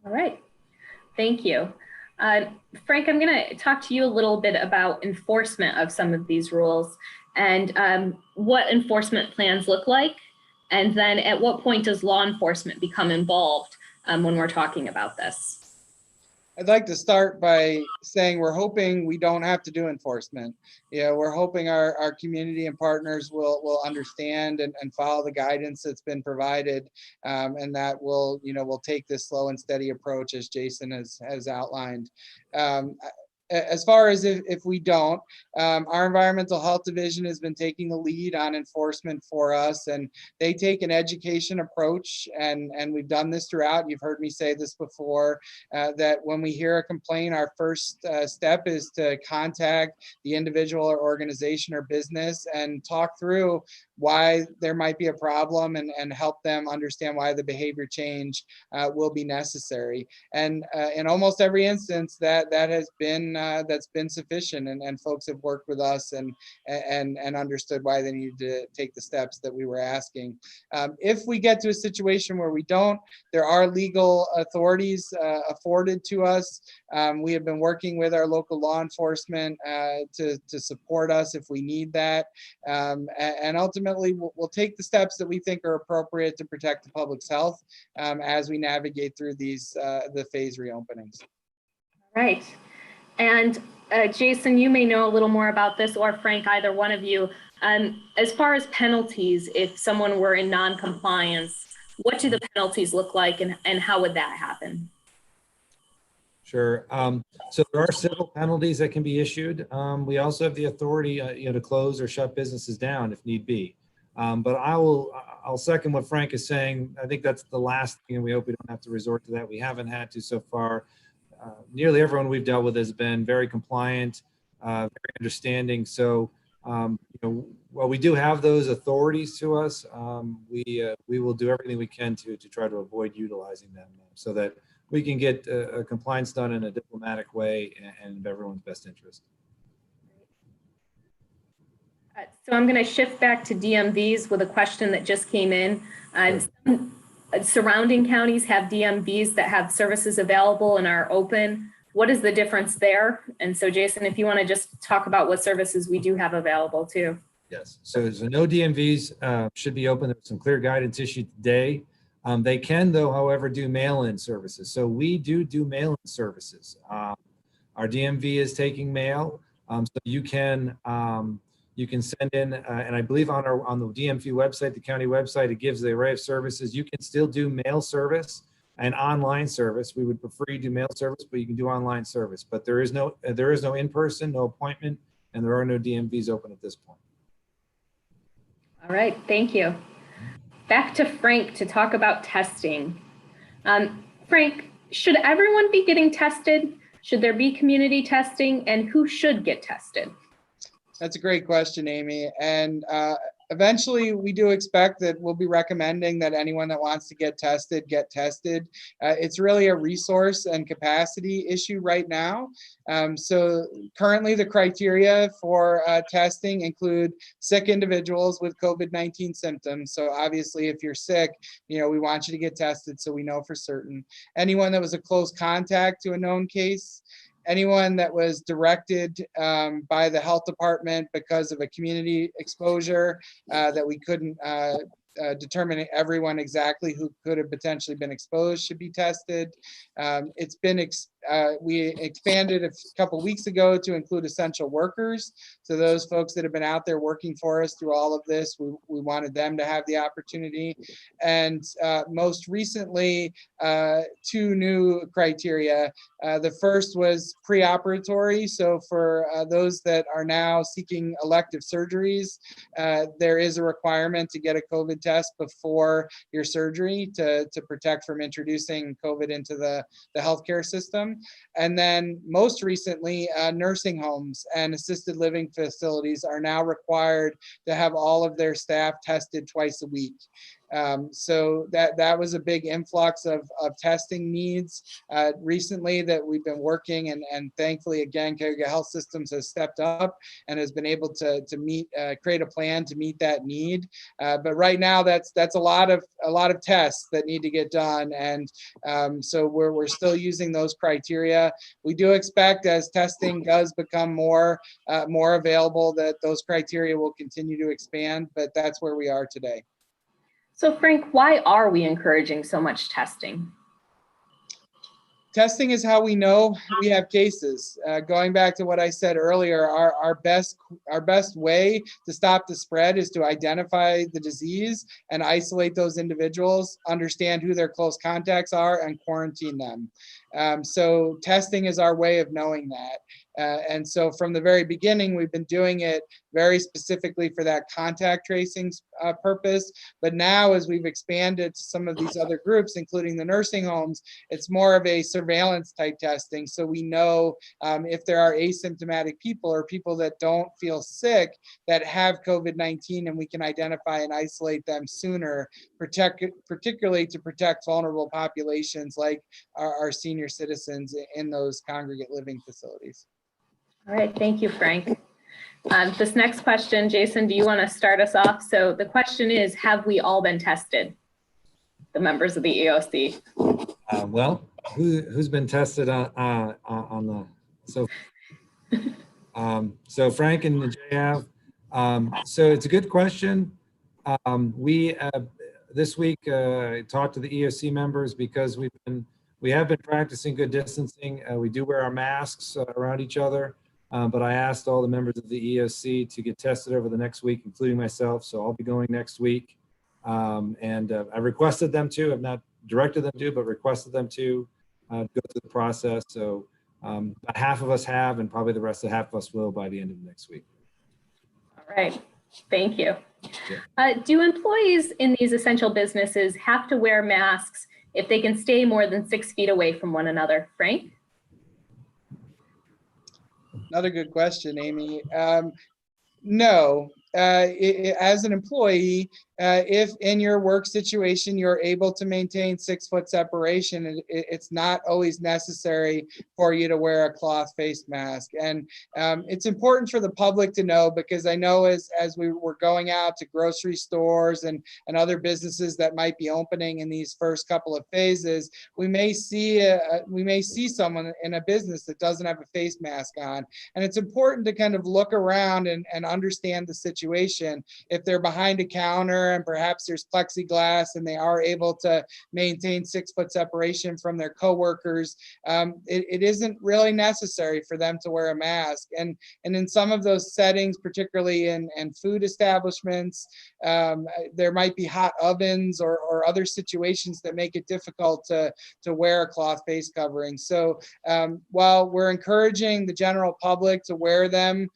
All right, thank you. Frank, I'm going to talk to you a little bit about enforcement of some of these rules and what enforcement plans look like. And then at what point does law enforcement become involved when we're talking about this? I'd like to start by saying we're hoping we don't have to do enforcement. We're hoping our community and partners will understand and follow the guidance that's been provided, and that we'll take this slow and steady approach as Jason has outlined. As far as if we don't, our environmental health division has been taking the lead on enforcement for us, and they take an education approach, and we've done this throughout. You've heard me say this before, that when we hear a complaint, our first step is to contact the individual or organization or business and talk through why there might be a problem and help them understand why the behavior change will be necessary. And in almost every instance, that's been sufficient, and folks have worked with us and understood why they needed to take the steps that we were asking. If we get to a situation where we don't, there are legal authorities afforded to us. We have been working with our local law enforcement to support us if we need that, and ultimately we'll take the steps that we think are appropriate to protect the public's health as we navigate through the phase reopenings. Right. And Jason, you may know a little more about this, or Frank, either one of you. As far as penalties, if someone were in non-compliance, what do the penalties look like, and how would that happen? Sure. So there are civil penalties that can be issued. We also have the authority, to close or shut businesses down if need be. But I'll second what Frank is saying. I think that's the last thing, and we hope we don't have to resort to that. We haven't had to so far. Nearly everyone we've dealt with has been very compliant, very understanding. So, while we do have those authorities to us, we will do everything we can to try to avoid utilizing them so that we can get compliance done in a diplomatic way and in everyone's best interest. So I'm going to shift back to DMVs with a question that just came in. Some surrounding counties have DMVs that have services available and are open. What is the difference there? And so Jason, if you want to just talk about what services we do have available too. Yes, so no DMVs should be open. There's some clear guidance issued today. They can, though, however, do mail-in services. So we do mail-in services. Our DMV is taking mail, so you can send in, and I believe on the DMV website, the county website, it gives the array of services. You can still do mail service and online service. We would prefer you do mail service, but you can do online service. But there is no in-person, no appointment, and there are no DMVs open at this point. All right, thank you. Back to Frank to talk about testing. Frank, should everyone be getting tested? Should there be community testing, and who should get tested? That's a great question, Amy. And eventually, we do expect that we'll be recommending that anyone that wants to get tested. It's really a resource and capacity issue right now. So currently, the criteria for testing include sick individuals with COVID-19 symptoms. So obviously, if you're sick, we want you to get tested so we know for certain. Anyone that was a close contact to a known case, anyone that was directed by the health department because of a community exposure that we couldn't determine everyone exactly who could have potentially been exposed should be tested. We expanded a couple weeks ago to include essential workers. So those folks that have been out there working for us through all of this, we wanted them to have the opportunity. And most recently, 2 new criteria. The first was preoperatory. So for those that are now seeking elective surgeries, there is a requirement to get a COVID test before your surgery to protect from introducing COVID into the healthcare system. And then most recently, nursing homes and assisted living facilities are now required to have all of their staff tested twice a week. So that was a big influx of testing needs recently that we've been working, and thankfully again Cuyahoga Health Systems has stepped up and has been able to create a plan to meet that need. But right now that's a lot of tests that need to get done, and so we're still using those criteria. We do expect as testing does become more available that those criteria will continue to expand, but that's where we are today. So Frank, why are we encouraging so much testing? Testing is how we know we have cases. Going back to what I said earlier, our best way to stop the spread is to identify the disease and isolate those individuals, understand who their close contacts are, and quarantine them. So testing is our way of knowing that. And so from the very beginning, we've been doing it very specifically for that contact tracing purpose. But now as we've expanded to some of these other groups, including the nursing homes, it's more of a surveillance type testing. So we know if there are asymptomatic people or people that don't feel sick that have COVID-19, and we can identify and isolate them sooner, particularly to protect vulnerable populations like our senior citizens in those congregate living facilities. All right, thank you, Frank. This next question, Jason, do you want to start us off? So the question is, have we all been tested, the members of the EOC? Well, who's been tested on the, so Frank and Jay have. So it's a good question. We this week talked to the EOC members because we have been practicing good distancing. We do wear our masks around each other. But I asked all the members of the EOC to get tested over the next week, including myself. So I'll be going next week. And I requested them to, I've not directed them to, but requested them to go through the process. So about half of us have, and probably the rest of half of us will by the end of next week. All right, thank you. Yeah. Do employees in these essential businesses have to wear masks if they can stay more than 6 feet away from one another? Frank? Another good question, Amy. No. As an employee, if in your work situation you're able to maintain 6 foot separation, it's not always necessary for you to wear a cloth face mask. And it's important for the public to know, because I know as we were going out to grocery stores and other businesses that might be opening in these first couple of phases, we may see someone in a business that doesn't have a face mask on. And it's important to kind of look around and understand the situation. If they're behind a counter and perhaps there's plexiglass and they are able to maintain 6 foot separation from their coworkers, it isn't really necessary for them to wear a mask. And in some of those settings, particularly in food establishments, there might be hot ovens or other situations that make it difficult to wear a cloth face covering. So while we're encouraging the general public to wear them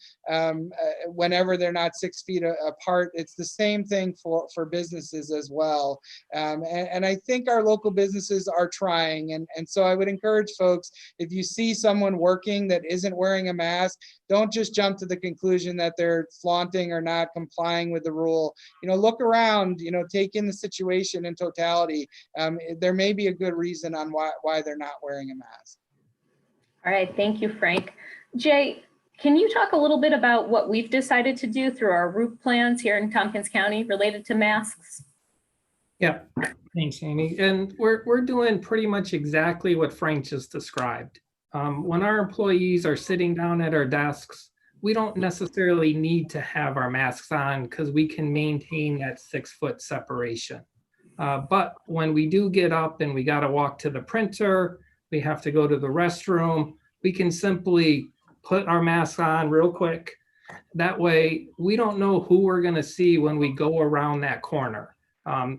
whenever they're not 6 feet apart. It's the same thing for businesses as well. And I think our local businesses are trying. And so I would encourage folks, if you see someone working that isn't wearing a mask, don't just jump to the conclusion that they're flaunting or not complying with the rule. Look around, take in the situation in totality. There may be a good reason on why they're not wearing a mask. All right, thank you, Frank. Jay, can you talk a little bit about what we've decided to do through our route plans here in Tompkins County related to masks? Yeah, thanks, Amy. And we're doing pretty much exactly what Frank just described. When our employees are sitting down at our desks, we don't necessarily need to have our masks on because we can maintain that 6-foot separation. But when we do get up and we got to walk to the printer, we have to go to the restroom, we can simply put our mask on real quick. That way, we don't know who we're going to see when we go around that corner.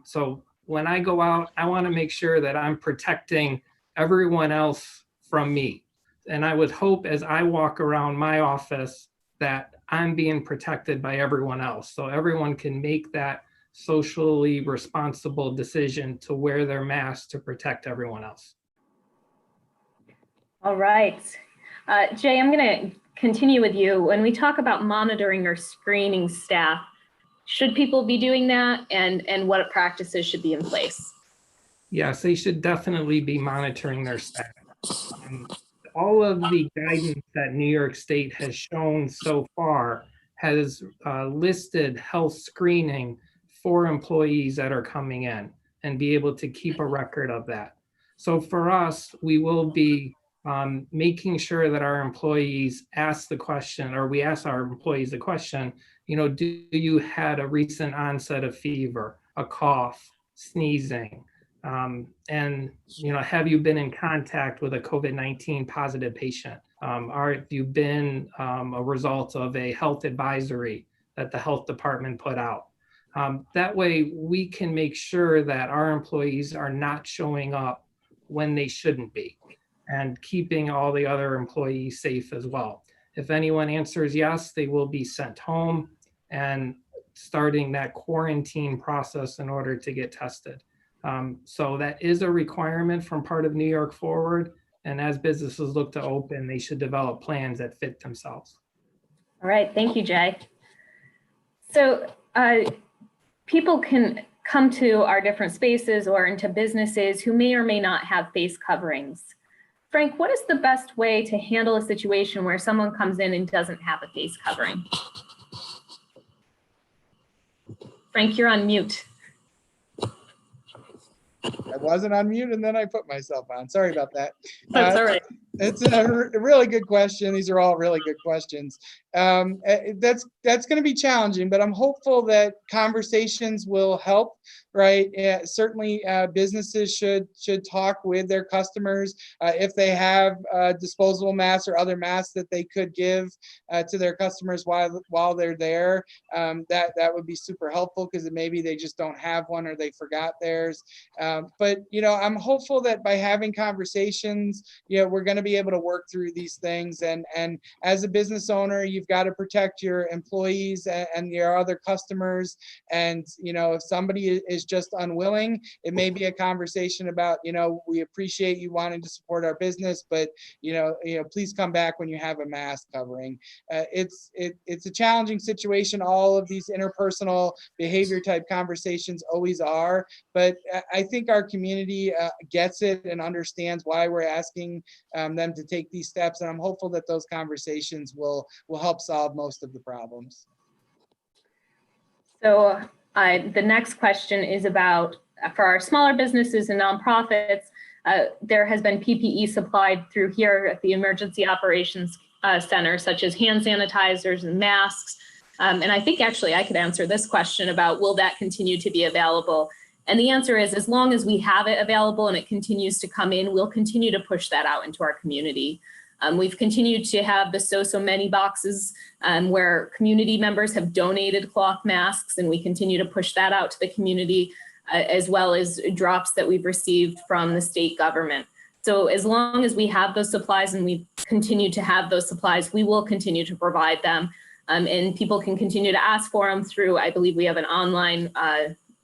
So when I go out, I want to make sure that I'm protecting everyone else from me. And I would hope as I walk around my office that I'm being protected by everyone else. So everyone can make that socially responsible decision to wear their mask to protect everyone else. All right. Jay, I'm going to continue with you. When we talk about monitoring or screening staff, should people be doing that, and what practices should be in place? Yes, they should definitely be monitoring their staff. All of the guidance that New York State has shown so far has listed health screening for employees that are coming in and be able to keep a record of that. So for us, we will be making sure that our employees ask the question, or we ask our employees the question, do you had a recent onset of fever, a cough, sneezing, and have you been in contact with a COVID-19 positive patient? Or have you been a result of a health advisory that the health department put out? That way we can make sure that our employees are not showing up when they shouldn't be, and keeping all the other employees safe as well. If anyone answers yes, they will be sent home and starting that quarantine process in order to get tested. So that is a requirement from part of New York Forward. And as businesses look to open, they should develop plans that fit themselves. All right, thank you, Jay. So people can come to our different spaces or into businesses who may or may not have face coverings. Frank, what is the best way to handle a situation where someone comes in and doesn't have a face covering? Frank, you're on mute. I wasn't on mute and then I put myself on. Sorry about that. That's all right. It's a really good question. These are all really good questions. That's going to be challenging, but I'm hopeful that conversations will help. Right? Certainly, businesses should talk with their customers if they have disposable masks or other masks that they could give to their customers while they're there. That would be super helpful because maybe they just don't have one or they forgot theirs. But I'm hopeful that by having conversations, we're going to be able to work through these things. And as a business owner, you've got to protect your employees and your other customers. And if somebody is just unwilling, it may be a conversation about, we appreciate you wanting to support our business, but please come back when you have a mask covering. It's a challenging situation. All of these interpersonal behavior type conversations always are, but I think our community gets it and understands why we're asking them to take these steps. And I'm hopeful that those conversations will help solve most of the problems. So the next question is about, for our smaller businesses and nonprofits, there has been PPE supplied through here at the Emergency Operations Center, such as hand sanitizers and masks. And I think actually I could answer this question about, will that continue to be available? And the answer is, as long as we have it available and it continues to come in, we'll continue to push that out into our community. We've continued to have the so many boxes where community members have donated cloth masks, and we continue to push that out to the community, as well as drops that we've received from the state government. So as long as we have those supplies and we continue to have those supplies, we will continue to provide them. And people can continue to ask for them through, I believe we have an online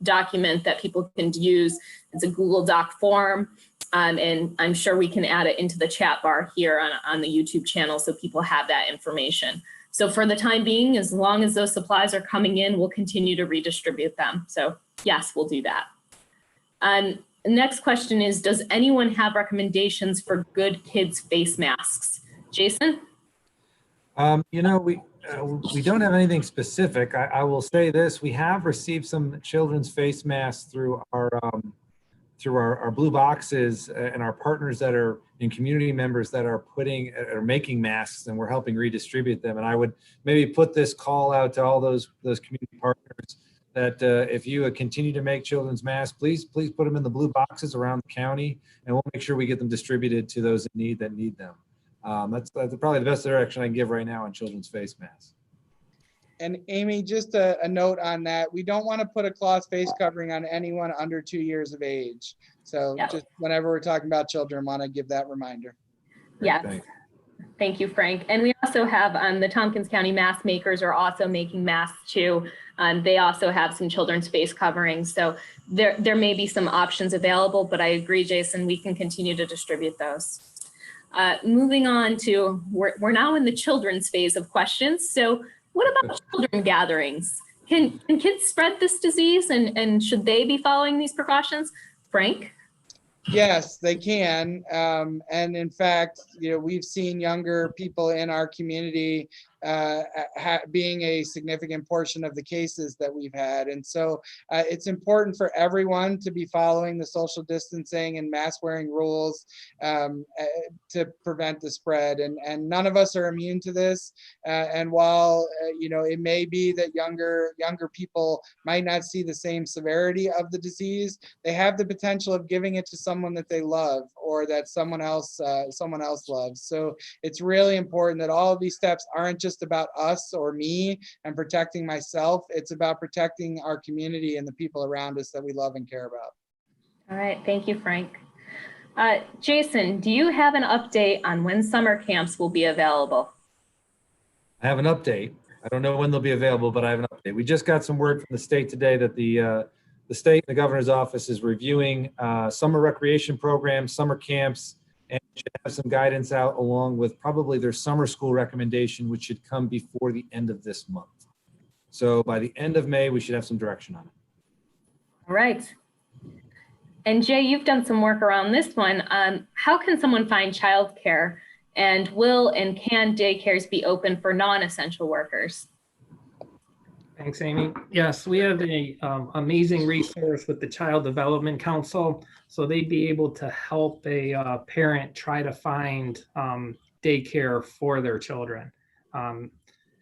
document that people can use. It's a Google Doc form. And I'm sure we can add it into the chat bar here on the YouTube channel so people have that information. So for the time being, as long as those supplies are coming in, we'll continue to redistribute them. So yes, we'll do that. The next question is, does anyone have recommendations for good kids face masks? Jason? You know, we don't have anything specific. I will say this: we have received some children's face masks through our blue boxes and our partners that are in community members that are making masks, and we're helping redistribute them. And I would maybe put this call out to all those community partners that if you continue to make children's masks, please put them in the blue boxes around the county, and we'll make sure we get them distributed to those in need that need them. That's probably the best direction I can give right now on children's face masks. And Amy, just a note on that. We don't want to put a cloth face covering on anyone under 2 years of age. So Yep. just whenever we're talking about children, want to give that reminder. Yes. Thanks. Thank you, Frank. And we also have the Tompkins County mask makers are also making masks too. They also have some children's face coverings. So there may be some options available, but I agree, Jason, we can continue to distribute those. Moving on to, we're now in the children's phase of questions. So what about children gatherings? Can kids spread this disease, and should they be following these precautions? Frank? Yes, they can. And in fact, we've seen younger people in our community being a significant portion of the cases that we've had. And so it's important for everyone to be following the social distancing and mask wearing rules to prevent the spread. And none of us are immune to this. And while, it may be that younger people might not see the same severity of the disease, they have the potential of giving it to someone that they love or that someone else loves. So it's really important that all of these steps aren't just about us or me and protecting myself. It's about protecting our community and the people around us that we love and care about. All right, thank you, Frank. Jason, do you have an update on when summer camps will be available? I have an update. I don't know when they'll be available, but I have an update. We just got some word from the state today that the state and the governor's office is reviewing summer recreation programs, summer camps, and should have some guidance out along with probably their summer school recommendation, which should come before the end of this month. So by the end of May, we should have some direction on it. All right. And Jay, you've done some work around this one. How can someone find childcare, and will and can daycares be open for non-essential workers? Thanks, Amy. Yes, we have a amazing resource with the Child Development Council. So they'd be able to help a parent try to find daycare for their children.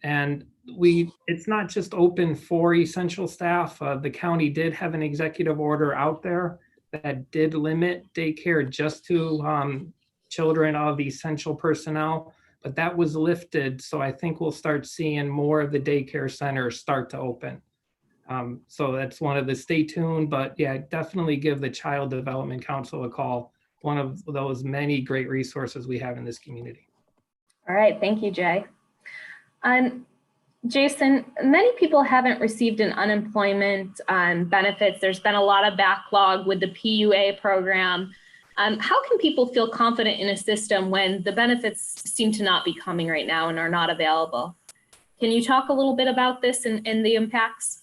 And it's not just open for essential staff. The county did have an executive order out there that did limit daycare just to children of essential personnel. But that was lifted, so I think we'll start seeing more of the daycare centers start to open. So that's one of the, stay tuned, but yeah, definitely give the Child Development Council a call. One of those many great resources we have in this community. All right, thank you, Jay. Jason, many people haven't received an unemployment benefits. There's been a lot of backlog with the PUA program. How can people feel confident in a system when the benefits seem to not be coming right now and are not available? Can you talk a little bit about this and the impacts?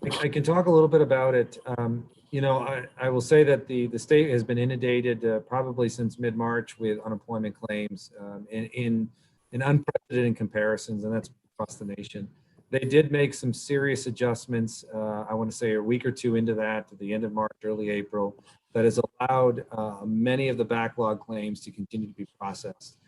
I can talk a little bit about it. I will say that the state has been inundated probably since mid-March with unemployment claims in unprecedented comparisons, and that's across the nation. They did make some serious adjustments, I want to say a week or two into that, at the end of March, early April, that has allowed many of the backlog claims to continue to be processed.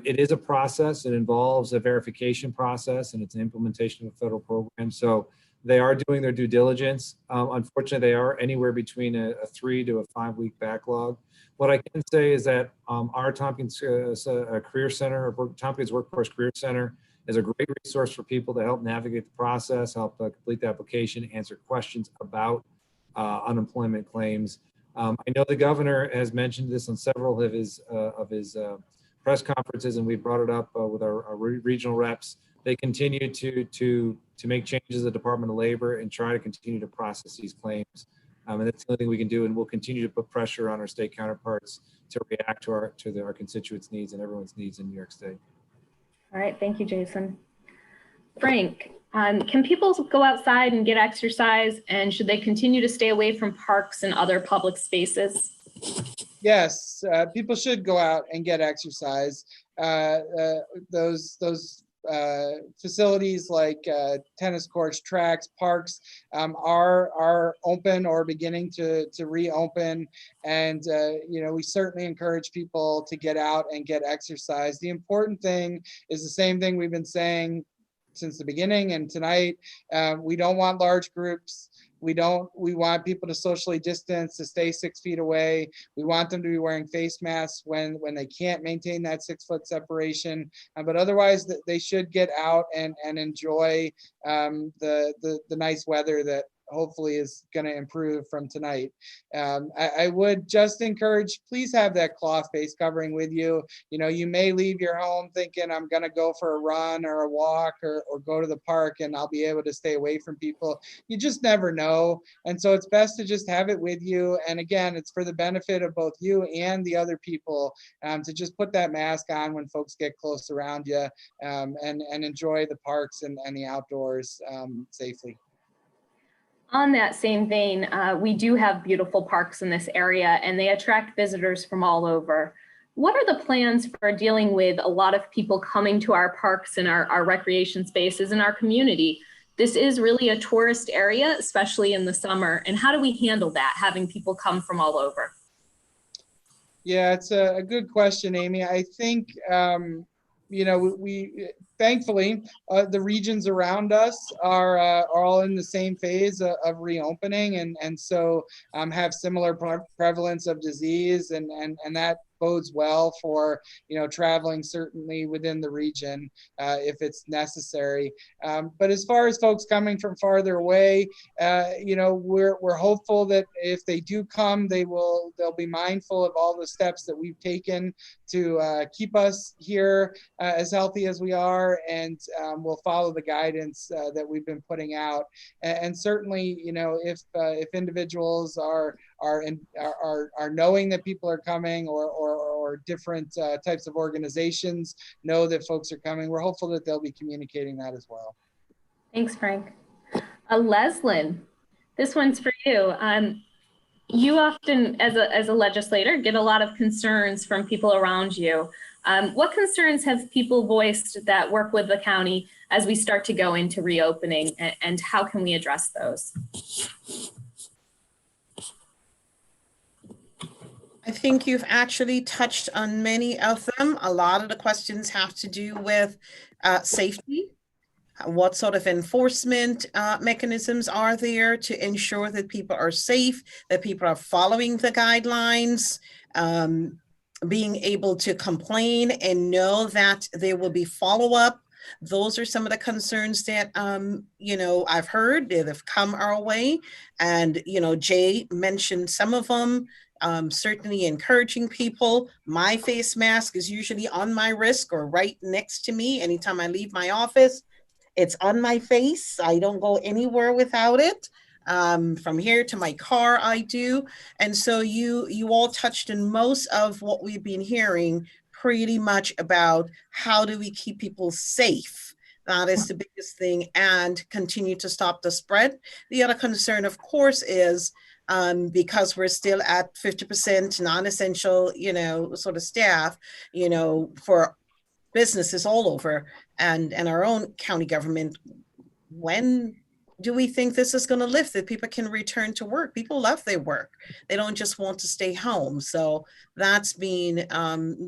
It is a process. It involves a verification process, and it's an implementation of a federal program. So they are doing their due diligence. Unfortunately, they are anywhere between a 3 to a 5 week backlog. What I can say is that our Tompkins Career Center, or Tompkins Workforce Career Center, is a great resource for people to help navigate the process, help complete the application, answer questions about unemployment claims. I know the governor has mentioned this on several of his press conferences, and we brought it up with our regional reps. They continue to make changes to the Department of Labor and try to continue to process these claims. And that's the only thing we can do, and we'll continue to put pressure on our state counterparts to react to our constituents' needs and everyone's needs in New York State. All right, thank you, Jason. Frank, can people go outside and get exercise, and should they continue to stay away from parks and other public spaces? Yes, people should go out and get exercise. Those facilities like tennis courts, tracks, parks are open or beginning to reopen, and we certainly encourage people to get out and get exercise. The important thing is the same thing we've been saying since the beginning and tonight. We don't want large groups. We want people to socially distance, to stay 6 feet away. We want them to be wearing face masks when they can't maintain that 6-foot separation. But otherwise, they should get out and enjoy the nice weather that hopefully is going to improve from tonight. I would just encourage, please have that cloth face covering with you. You may leave your home thinking I'm going to go for a run or a walk or go to the park and I'll be able to stay away from people. You just never know. And so it's best to just have it with you. And again, it's for the benefit of both you and the other people to just put that mask on when folks get close around you and enjoy the parks and the outdoors safely. On that same vein, we do have beautiful parks in this area, and they attract visitors from all over. What are the plans for dealing with a lot of people coming to our parks and our recreation spaces in our community? This is really a tourist area, especially in the summer. And how do we handle that, having people come from all over? Yeah, it's a good question, Amy. I think, we thankfully, the regions around us are all in the same phase of reopening, and so have similar prevalence of disease, and that bodes well for traveling certainly within the region if it's necessary. But as far as folks coming from farther away, we're hopeful that if they do come, they'll be mindful of all the steps that we've taken to keep us here as healthy as we are, and we'll follow the guidance that we've been putting out. And certainly, if individuals are knowing that people are coming, or different types of organizations know that folks are coming, we're hopeful that they'll be communicating that as well. Thanks, Frank. Leslyn, this one's for you. You often, as a legislator, get a lot of concerns from people around you. What concerns have people voiced that work with the county as we start to go into reopening, and how can we address those? I think you've actually touched on many of them. A lot of the questions have to do with safety. What sort of enforcement mechanisms are there to ensure that people are safe, that people are following the guidelines, being able to complain and know that there will be follow-up. Those are some of the concerns that, I've heard that have come our way. And, Jay mentioned some of them. Certainly encouraging people. My face mask is usually on my wrist or right next to me. Anytime I leave my office, it's on my face. I don't go anywhere without it. From here to my car, I do. And so you all touched on most of what we've been hearing pretty much about how do we keep people safe. That is the biggest thing, and continue to stop the spread. The other concern, of course, is because we're still at 50% non-essential, sort of staff, for businesses all over and our own county government. When do we think this is going to lift, that people can return to work? People love their work. They don't just want to stay home. So that's been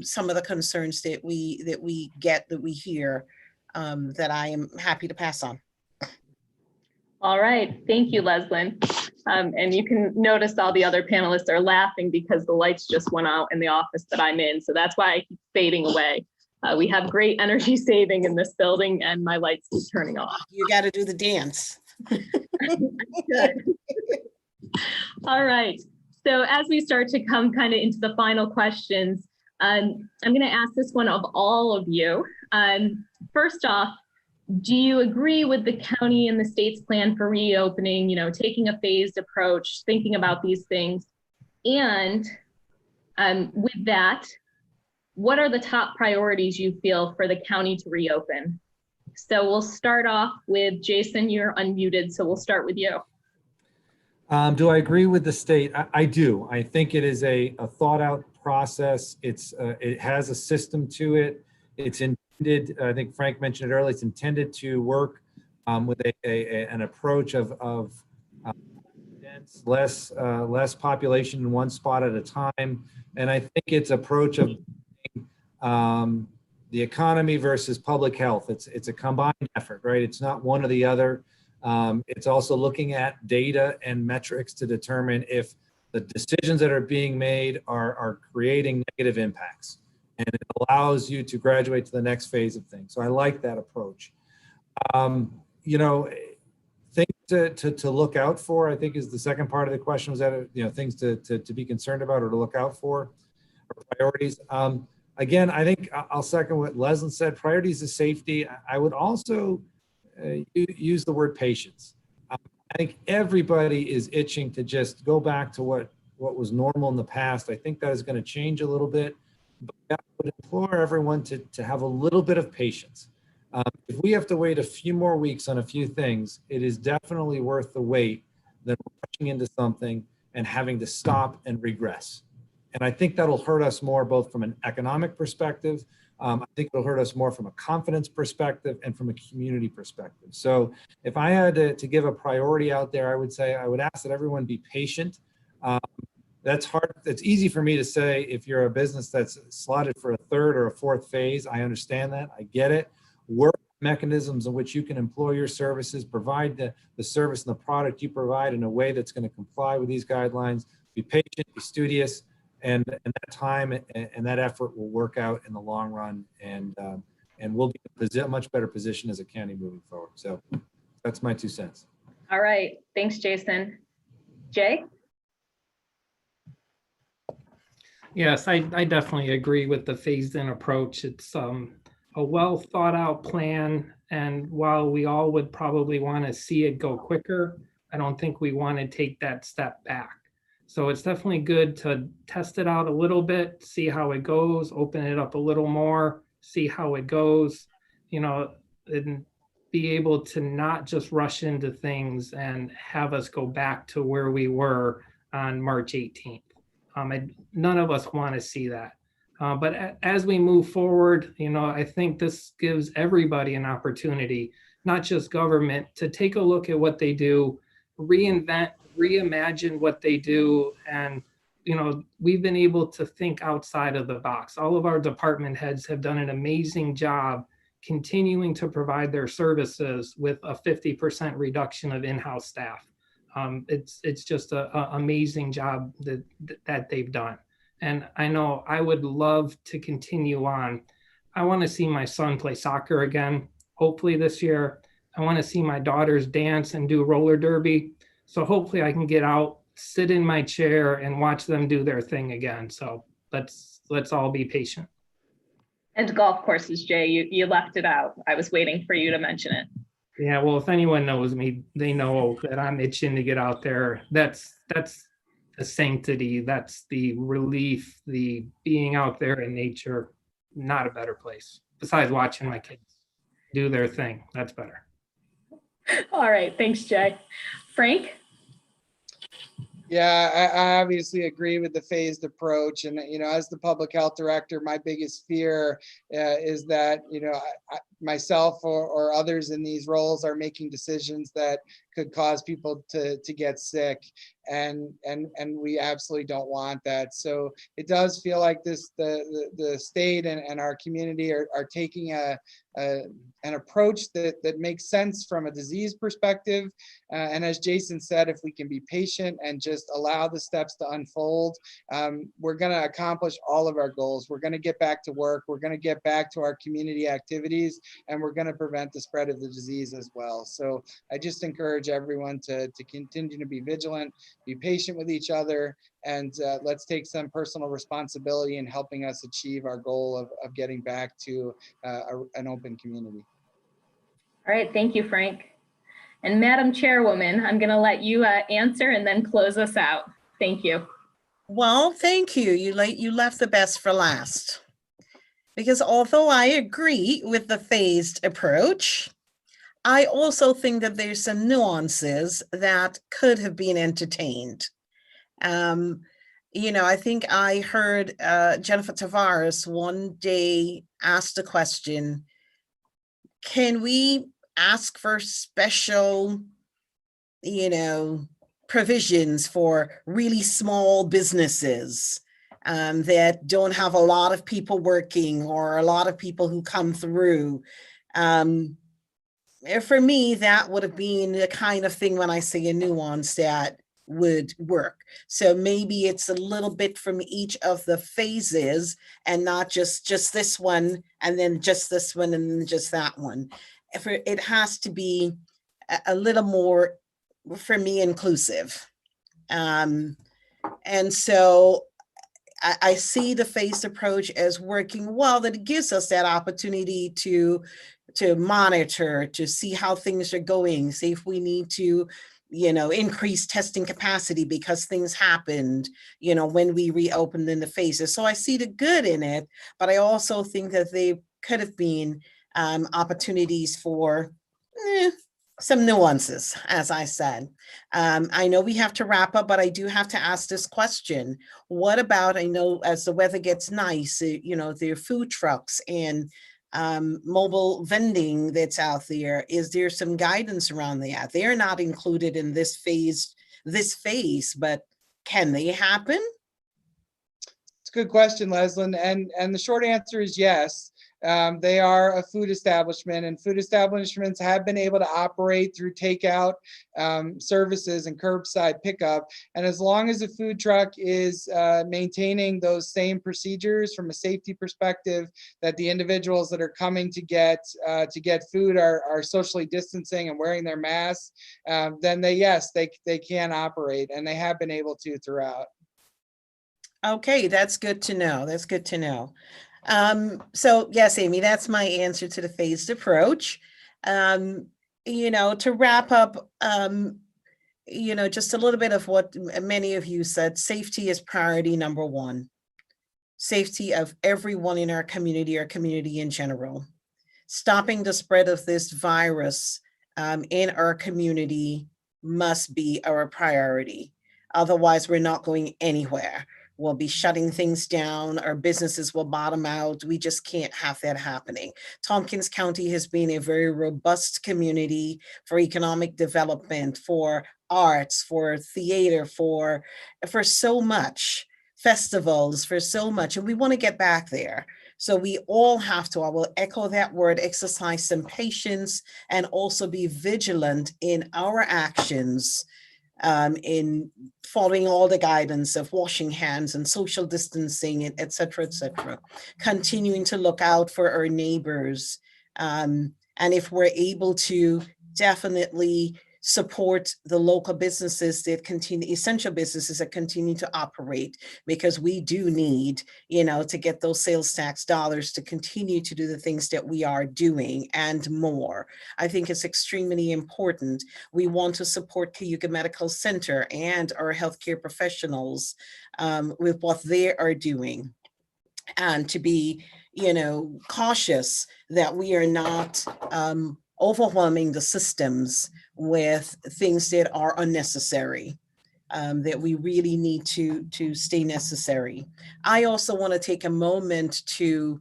some of the concerns that we hear that I am happy to pass on. All right, thank you, Leslyn. And you can notice all the other panelists are laughing because the lights just went out in the office that I'm in. So that's why I keep fading away. We have great energy saving in this building, and my lights keep turning off. You got to do the dance. All right. So as we start to come kind of into the final questions, I'm going to ask this one of all of you. First off, do you agree with the county and the state's plan for reopening, taking a phased approach, thinking about these things? And with that, what are the top priorities you feel for the county to reopen? So we'll start off with Jason. You're unmuted, so we'll start with you. Do I agree with the state? I do. I think it is a thought out process. It has a system to it. It's intended, I think Frank mentioned it earlier, it's intended to work with an approach of dense, less population in one spot at a time. And I think its approach of the economy versus public health, it's a combined effort, right? It's not one or the other. It's also looking at data and metrics to determine if the decisions that are being made are creating negative impacts. And it allows you to graduate to the next phase of things. So I like that approach. Things to look out for, I think, is the second part of the question. Was that, things to be concerned about or to look out for, or priorities. Again, I think I'll second what Leslyn said. Priorities is safety. I would also use the word patience. I think everybody is itching to just go back to what was normal in the past. I think that is going to change a little bit, but I would implore everyone to have a little bit of patience. If we have to wait a few more weeks on a few things, it is definitely worth the wait than rushing into something and having to stop and regress. And I think that'll hurt us more, both from an economic perspective. I think it'll hurt us more from a confidence perspective and from a community perspective. So if I had to give a priority out there, I would say I would ask that everyone be patient. That's hard. It's easy for me to say if you're a business that's slotted for a third or a fourth phase. I understand that. I get it. Work mechanisms in which you can employ your services, provide the service and the product you provide in a way that's going to comply with these guidelines. Be patient, be studious. And that time and that effort will work out in the long run, and we'll be in a much better position as a county moving forward. So that's my 2 cents. All right. Thanks, Jason. Jay? Yes, I definitely agree with the phased-in approach. It's a well thought out plan, and while we all would probably want to see it go quicker, I don't think we want to take that step back. So it's definitely good to test it out a little bit, see how it goes, open it up a little more, see how it goes, and be able to not just rush into things and have us go back to where we were on March 18th. None of us want to see that. But as we move forward, I think this gives everybody an opportunity, not just government, to take a look at what they do, reimagine what they do. And, we've been able to think outside of the box. All of our department heads have done an amazing job continuing to provide their services with a 50% reduction of in-house staff. It's just an amazing job that they've done. And I know I would love to continue on. I want to see my son play soccer again, hopefully this year. I want to see my daughters dance and do roller derby. So hopefully I can get out, sit in my chair and watch them do their thing again. So let's all be patient. And golf courses, Jay, you left it out. I was waiting for you to mention it. Yeah, well, if anyone knows me, they know that I'm itching to get out there. That's the sanctity, that's the relief, the being out there in nature. Not a better place besides watching my kids do their thing. That's better. All right, thanks, Jay. Frank? Yeah, I obviously agree with the phased approach. And, as the public health director, my biggest fear is that, myself or others in these roles are making decisions that could cause people to get sick. And we absolutely don't want that. So it does feel like the state and our community are taking an approach that makes sense from a disease perspective. And as Jason said, if we can be patient and just allow the steps to unfold, we're going to accomplish all of our goals. We're going to get back to work. We're going to get back to our community activities. and we're going to prevent the spread of the disease as well. So I just encourage everyone to continue to be vigilant, be patient with each other, and let's take some personal responsibility in helping us achieve our goal of getting back to an open community. All right, thank you, Frank. And Madam Chairwoman, I'm going to let you answer and then close us out. Thank you. Well, thank you. You left the best for last. Because although I agree with the phased approach, I also think that there's some nuances that could have been entertained. I think I heard Jennifer Tavares one day ask the question, can we ask for special, provisions for really small businesses that don't have a lot of people working or a lot of people who come through? For me, that would have been the kind of thing when I say a nuance that would work. So maybe it's a little bit from each of the phases and not just this one and then just this one and then just that one. It has to be a little more, for me, inclusive. And so I see the phased approach as working well, that it gives us that opportunity to monitor, to see how things are going, see if we need to increase testing capacity because things happened, when we reopened in the phases. So I see the good in it, but I also think that they could have been opportunities for some nuances, as I said. I know we have to wrap up, but I do have to ask this question. What about, I know as the weather gets nice, there are food trucks and mobile vending that's out there. Is there some guidance around that? They're not included in this phase, but can they happen? It's a good question, Leslyn, and the short answer is yes. They are a food establishment, and food establishments have been able to operate through takeout services and curbside pickup. And as long as a food truck is maintaining those same procedures from a safety perspective, that the individuals that are coming to get food are socially distancing and wearing their masks, then they can operate, and they have been able to throughout. Okay, that's good to know. That's good to know. So yes, Amy, that's my answer to the phased approach. To wrap up, just a little bit of what many of you said, safety is priority number one. Safety of everyone in our community in general. Stopping the spread of this virus in our community must be our priority. Otherwise, we're not going anywhere. We'll be shutting things down. Our businesses will bottom out. We just can't have that happening. Tompkins County has been a very robust community for economic development, for arts, for theater, for so much, festivals, for so much, and we want to get back there. So we all have to, I will echo that word, exercise some patience and also be vigilant in our actions, in following all the guidance of washing hands and social distancing, et cetera, continuing to look out for our neighbors. And if we're able to, definitely support the local businesses that continue, essential businesses that continue to operate, because we do need, to get those sales tax dollars to continue to do the things that we are doing and more. I think it's extremely important. We want to support Cayuga Medical Center and our healthcare professionals with what they are doing, and to be, cautious that we are not overwhelming the systems with things that are unnecessary, that we really need to stay necessary. I also want to take a moment to,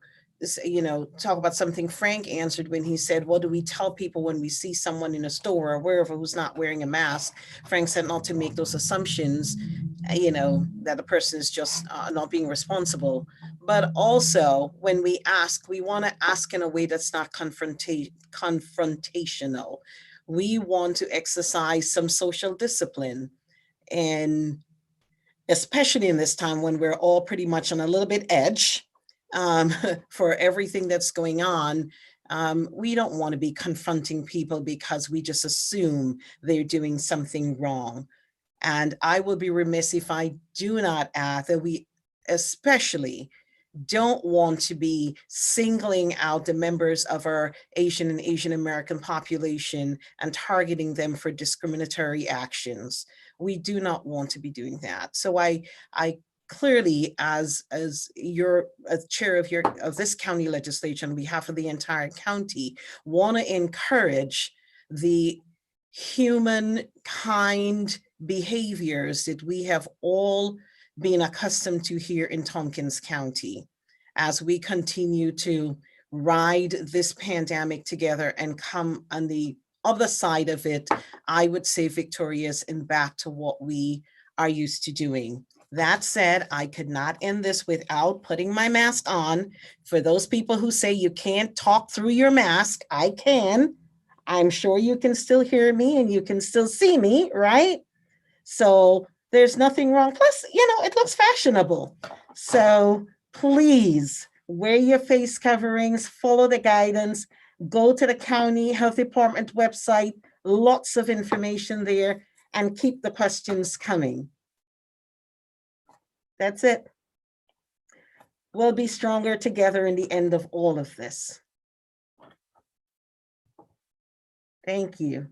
talk about something Frank answered when he said, what do we tell people when we see someone in a store or wherever who's not wearing a mask? Frank said not to make those assumptions, that the person is just not being responsible. But also when we ask, we want to ask in a way that's not confrontational. We want to exercise some social discipline, and especially in this time when we're all pretty much on a little bit edge for everything that's going on. We don't want to be confronting people because we just assume they're doing something wrong. And I will be remiss if I do not add that we especially don't want to be singling out the members of our Asian and Asian American population and targeting them for discriminatory actions. We do not want to be doing that. So I clearly, as chair of this county legislature on behalf of the entire county, want to encourage the human kind behaviors that we have all been accustomed to here in Tompkins County as we continue to ride this pandemic together and come on the other side of it, I would say victorious and back to what we are used to doing. That said, I could not end this without putting my mask on. For those people who say you can't talk through your mask, I can. I'm sure you can still hear me and you can still see me, right? So there's nothing wrong. Plus, it looks fashionable. So please wear your face coverings, follow the guidance, go to the county health department website, lots of information there, and keep the questions coming. That's it. We'll be stronger together in the end of all of this. Thank you.